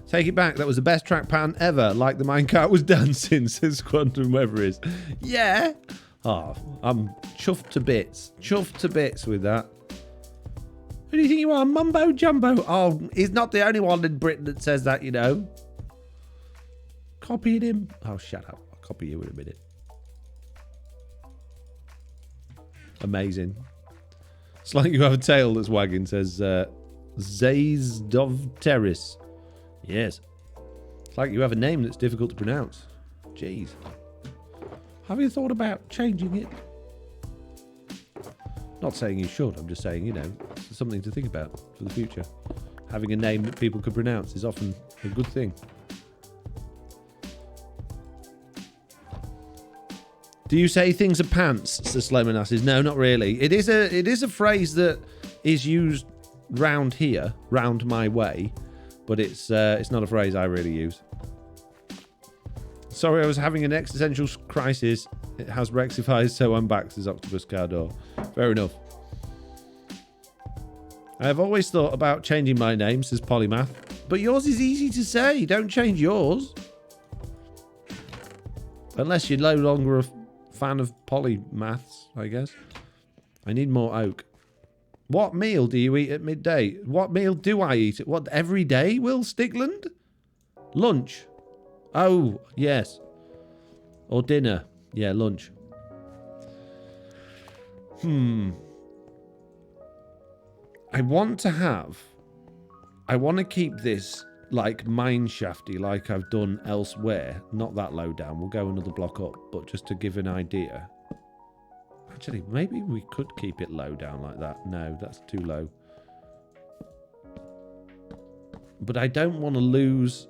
Take it back. That was the best track pan ever. Like the minecart was dancing, says Quantum Weather is. Yeah. Oh, I'm chuffed to bits. Chuffed to bits with that. Who do you think you are? Mumbo Jumbo? Oh, he's not the only one in Britain that says that, you know. Copied him. Oh, shut up. I'll copy you in a minute. Amazing. It's like you have a tail that's wagging, says Zazdov Terrace. Yes. It's like you have a name that's difficult to pronounce. Jeez. Have you thought about changing it? Not saying you should, I'm just saying, you know, it's something to think about for the future. Having a name that people can pronounce is often a good thing. Do you say things are pants, says Slemon asks. No, not really. It is a phrase that is used round here, round my way, but it's not a phrase I really use. Sorry, I was having an existential crisis. It has rectified, so I'm back, says Octopus Cardor. Fair enough. I have always thought about changing my name, says Polymath, but yours is easy to say. Don't change yours. Unless you're no longer a fan of polymaths, I guess. I need more oak. What meal do you eat at midday? What meal do I eat? What, every day, Will Stigland? Lunch. Oh, yes. Or dinner. Yeah, lunch. I want to keep this like mine shafty like I've done elsewhere. Not that low down. We'll go another block up, but just to give an idea. Actually, maybe we could keep it low down like that. No, that's too low. But I don't want to lose...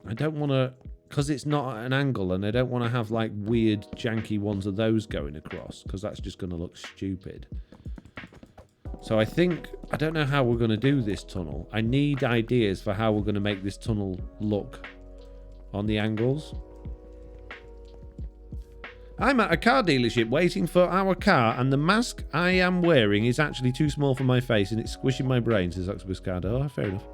I don't want to... Because it's not at an angle, and I don't want to have, like, weird, janky ones of those going across, because that's just going to look stupid. So I think... I don't know how we're going to do this tunnel. I need ideas for how we're going to make this tunnel look on the angles. I'm at a car dealership waiting for our car, and the mask I am wearing is actually too small for my face, and it's squishing my brain, says Octopus Cardo. Oh, fair enough.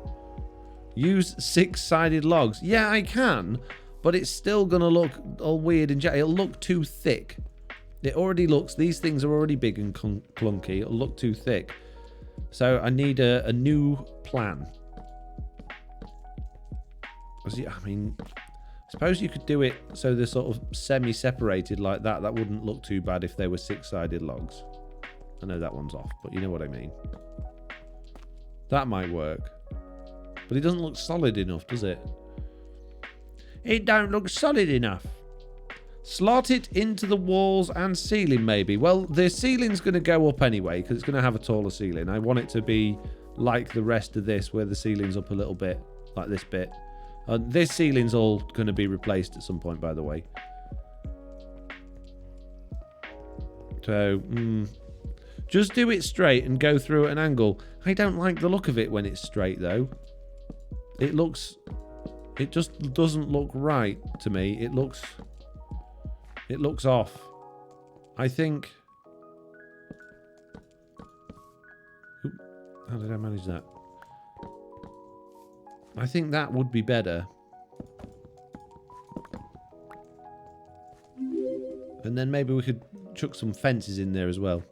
Use 6-sided logs. Yeah, I can, but it's still going to look all weird and it'll look too thick. It already looks... These things are already big and clunky. It'll look too thick. So I need a new plan. I mean... I suppose you could do it so they're sort of semi-separated like that. That wouldn't look too bad if they were 6-sided logs. I know that one's off, but you know what I mean. That might work. But it doesn't look solid enough, does it? It don't look solid enough. Slot it into the walls and ceiling, maybe. Well, the ceiling's going to go up anyway, because it's going to have a taller ceiling. I want it to be like the rest of this, where the ceiling's up a little bit, like this bit. This ceiling's all going to be replaced at some point, by the way. So, just do it straight and go through at an angle. I don't like the look of it when it's straight, though. It just doesn't look right to me. It looks off. I think... Oop, how did I manage that? I think that would be better. And then maybe we could chuck some fences in there as well.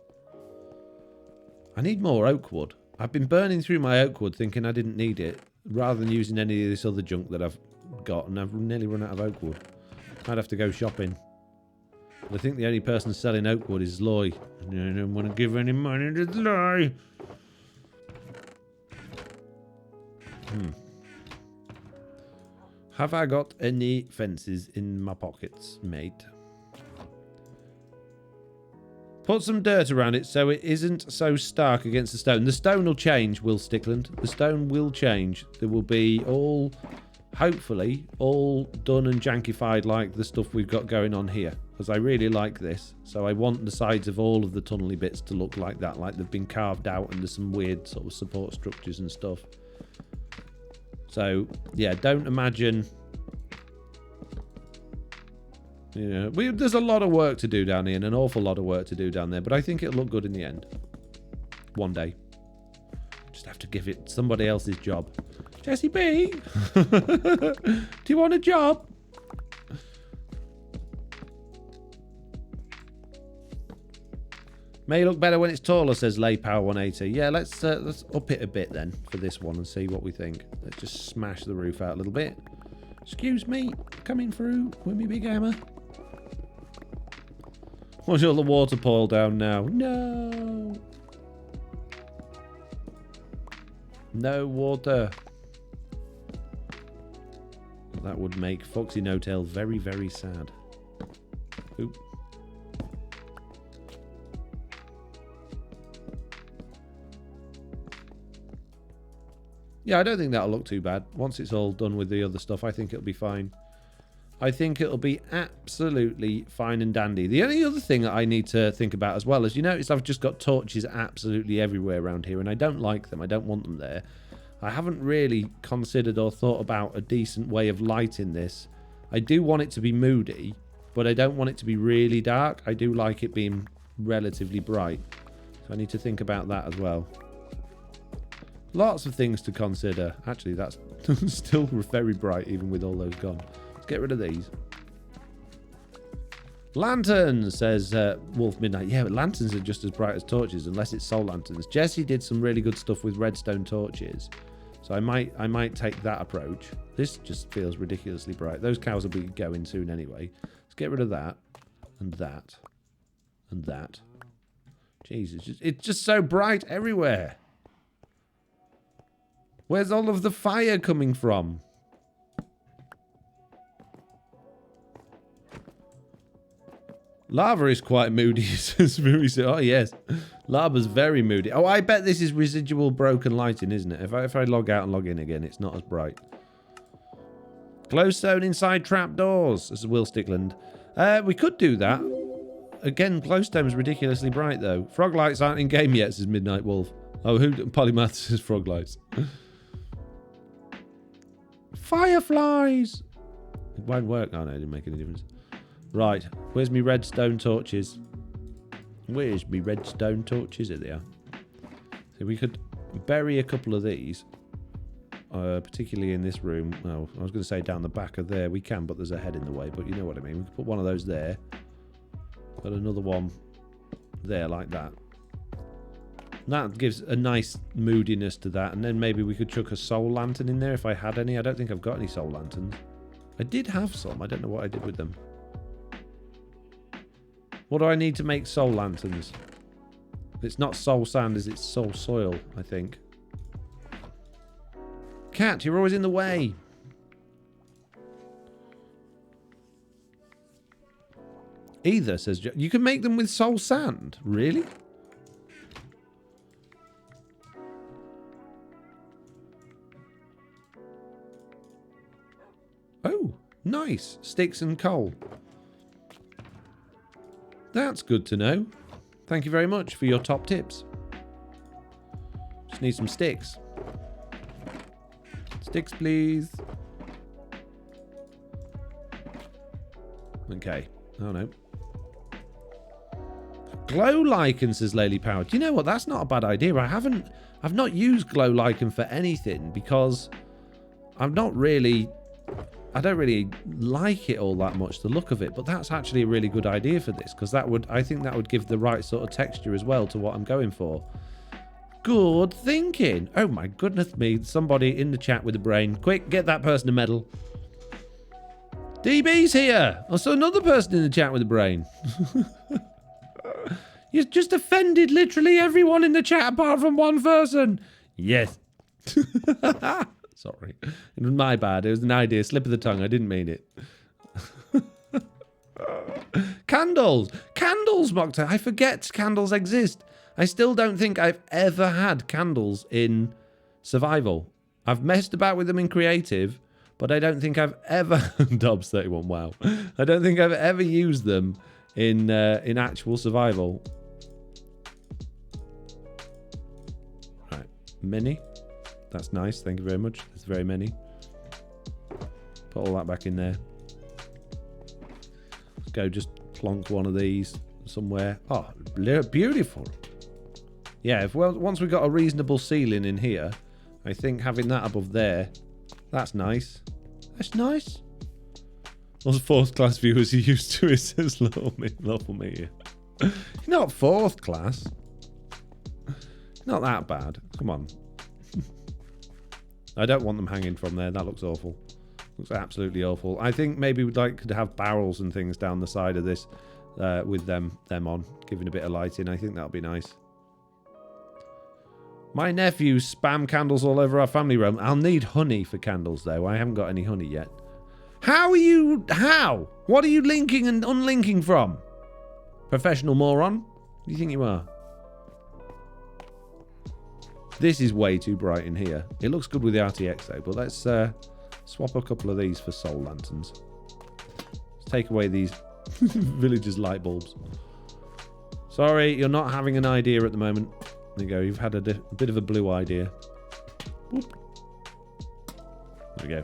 I need more oak wood. I've been burning through my oak wood thinking I didn't need it, rather than using any of this other junk that I've got, and I've nearly run out of oak wood. I'd have to go shopping. I think the only person selling oak wood is Loy. I don't want to give any money to Loy. Have I got any fences in my pockets, mate? Put some dirt around it so it isn't so stark against the stone. The stone will change, Will Stickland. The stone will change. There will be all, hopefully, all done and jankified like the stuff we've got going on here. Because I really like this. So I want the sides of all of the tunnely bits to look like that. Like they've been carved out and there's some weird sort of support structures and stuff. So, yeah, don't imagine... You know, there's a lot of work to do down here and an awful lot of work to do down there, but I think it'll look good in the end. One day. Just have to give it somebody else's job. Jesse B, do you want a job? May look better when it's taller, says Lay Power 180. Yeah, let's up it a bit then for this one and see what we think. Let's just smash the roof out a little bit. Excuse me, coming through with me big hammer. Watch all the water pour down now. No. No water. That would make Foxy No-Tail very, very sad. Oop. Yeah, I don't think that'll look too bad. Once it's all done with the other stuff, I think it'll be fine. I think it'll be absolutely fine and dandy. The only other thing that I need to think about as well is, you notice I've just got torches absolutely everywhere around here, and I don't like them. I don't want them there. I haven't really considered or thought about a decent way of lighting this. I do want it to be moody, but I don't want it to be really dark. I do like it being relatively bright. So I need to think about that as well. Lots of things to consider. Actually, that's still very bright, even with all those gone. Let's get rid of these. Lanterns, says Wolf Midnight. Yeah, but lanterns are just as bright as torches, unless it's soul lanterns. Jesse did some really good stuff with redstone torches, so I might take that approach. This just feels ridiculously bright. Those cows will be going soon anyway. Let's get rid of that, and that, and that. Jesus, it's just so bright everywhere. Where's all of the fire coming from? Lava is quite moody, says Very. Oh, yes. Lava's very moody. Oh, I bet this is residual broken lighting, isn't it? If I log out and log in again, it's not as bright. Glowstone inside trapdoors, says Will Stickland. We could do that. Again, glowstone's ridiculously bright, though. Frog lights aren't in game yet, says Midnight Wolf. Oh, Polymath says frog lights. Fireflies! It won't work. Oh, no, it didn't make any difference. Right, where's me redstone torches? Where's me redstone torches? Here they are. So we could bury a couple of these, particularly in this room. Well, I was going to say down the back of there. We can, but there's a head in the way. But you know what I mean. We could put one of those there. Put another one there like that. That gives a nice moodiness to that. And then maybe we could chuck a soul lantern in there if I had any. I don't think I've got any soul lanterns. I did have some. I don't know what I did with them. What do I need to make soul lanterns? It's not soul sand, it's soul soil, I think. Cat, you're always in the way. Either, says Joe. You can make them with soul sand? Really? Oh, nice. Sticks and coal. That's good to know. Thank you very much for your top tips. Just need some sticks. Sticks, please. Okay. Oh, no. Glow lichen, says Laylee Power. Do you know what? That's not a bad idea. I've not used glow lichen for anything because I've not really I don't really like it all that much, the look of it, but that's actually a really good idea for this, because I think that would give the right sort of texture as well to what I'm going for. Good thinking. Oh my goodness me, somebody in the chat with a brain. Quick, get that person a medal. DB's here. I saw another person in the chat with a brain. You just offended literally everyone in the chat apart from one person. Yes. Sorry. It was my bad. It was an idea. Slip of the tongue. I didn't mean it. Candles. Candles, Mokta. I forget candles exist. I still don't think I've ever had candles in survival. I've messed about with them in creative, but I don't think I've ever... Dobbs 31, wow. I don't think I've ever used them in actual survival. Right. Many. That's nice. Thank you very much. There's very many. Put all that back in there. Let's go just plonk one of these somewhere. Oh, beautiful. Yeah, once we've got a reasonable ceiling in here, I think having that above there, that's nice. That's nice. Those fourth class viewers are used to it, says lawful media. You're not fourth class. Not that bad. Come on. I don't want them hanging from there. That looks awful. Looks absolutely awful. I think maybe we'd like to have barrels and things down the side of this with them on, giving a bit of lighting. I think that'll be nice. My nephew spam candles all over our family room. I'll need honey for candles, though. I haven't got any honey yet. How are you... How? What are you linking and unlinking from? Professional moron? Who do you think you are? This is way too bright in here. It looks good with the RTX, though. But let's swap a couple of these for soul lanterns. Let's take away these villagers' light bulbs. Sorry, you're not having an idea at the moment. There you go. You've had a bit of a blue idea. Whoop. There we go.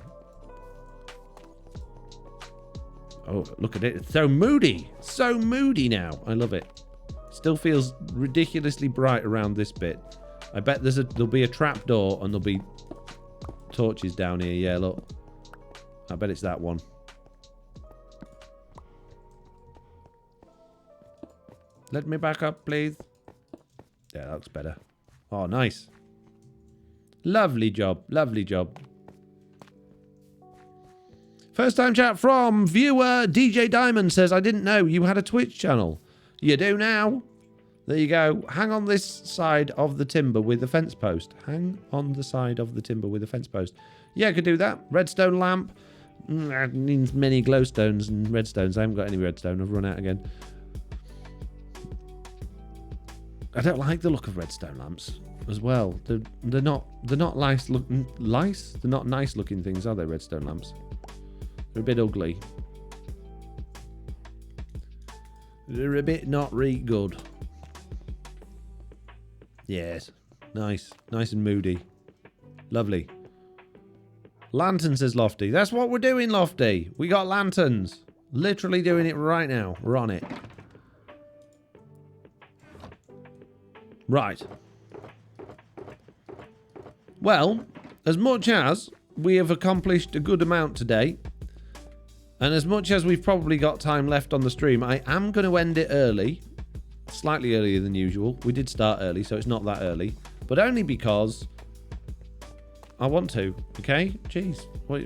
Oh, look at it. It's so moody. So moody now. I love it. Still feels ridiculously bright around this bit. I bet there'll be a trap door and there'll be torches down here. Yeah, look. I bet it's that one. Let me back up, please. Yeah, that looks better. Oh, nice. Lovely job. Lovely job. First time chat from viewer DJ Diamond says, I didn't know you had a Twitch channel. You do now. There you go. Hang on this side of the timber with the fence post. Hang on the side of the timber with the fence post. Yeah, I could do that. Redstone lamp. That needs many glowstones and redstones. I haven't got any redstone. I've run out again. I don't like the look of redstone lamps as well. They're not nice looking lice. They're not nice looking things, are they? Redstone lamps. They're a bit ugly. They're a bit not really good. Yes, nice and moody, lovely. Lantern, says Lofty. That's what we're doing, Lofty. We got lanterns. Literally doing it right now. We're on it. Right. Well, as much as we have accomplished a good amount today, and as much as we've probably got time left on the stream, I am going to end it early. Slightly earlier than usual. We did start early, so it's not that early. But only because I want to, okay? Jeez. Well,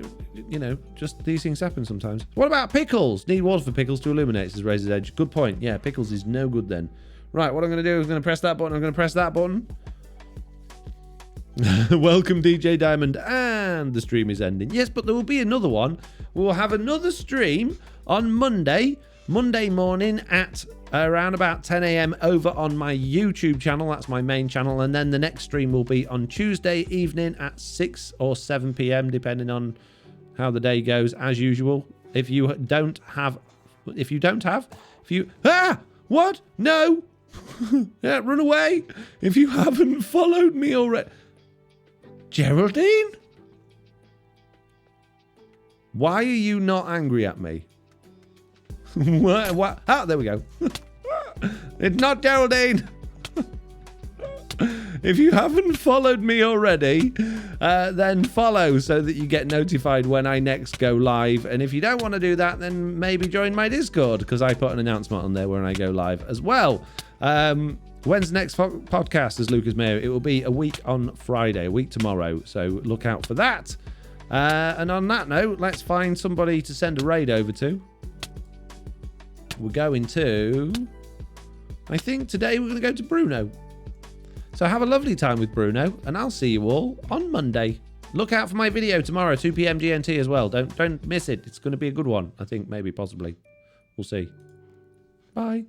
you know, just these things happen sometimes. What about pickles? Need water for pickles to illuminate, says Razor's Edge. Good point. Yeah, pickles is no good then. Right, what I'm going to do is I'm going to press that button. I'm going to press that button. Welcome, DJ Diamond. And the stream is ending. Yes, but there will be another one. We will have another stream on Monday morning at around about 10 a.m. over on my YouTube channel. That's my main channel. And then the next stream will be on Tuesday evening at 6 or 7 p.m. depending on how the day goes, as usual. What? No. Yeah, run away. If you haven't followed me already. Geraldine? Why are you not angry at me? What? Ah, there we go. It's not Geraldine. If you haven't followed me already, then follow so that you get notified when I next go live. And if you don't want to do that, then maybe join my Discord, because I put an announcement on there when I go live as well. When's the next podcast, as Lucas Mayo? It will be a week on Friday, a week tomorrow. So look out for that. And on that note, let's find somebody to send a raid over to. We're going to... I think today we're going to go to Bruno. So have a lovely time with Bruno, and I'll see you all on Monday. Look out for my video tomorrow, 2 p.m. GMT as well. Don't miss it. It's going to be a good one. I think, maybe, possibly. We'll see. Bye.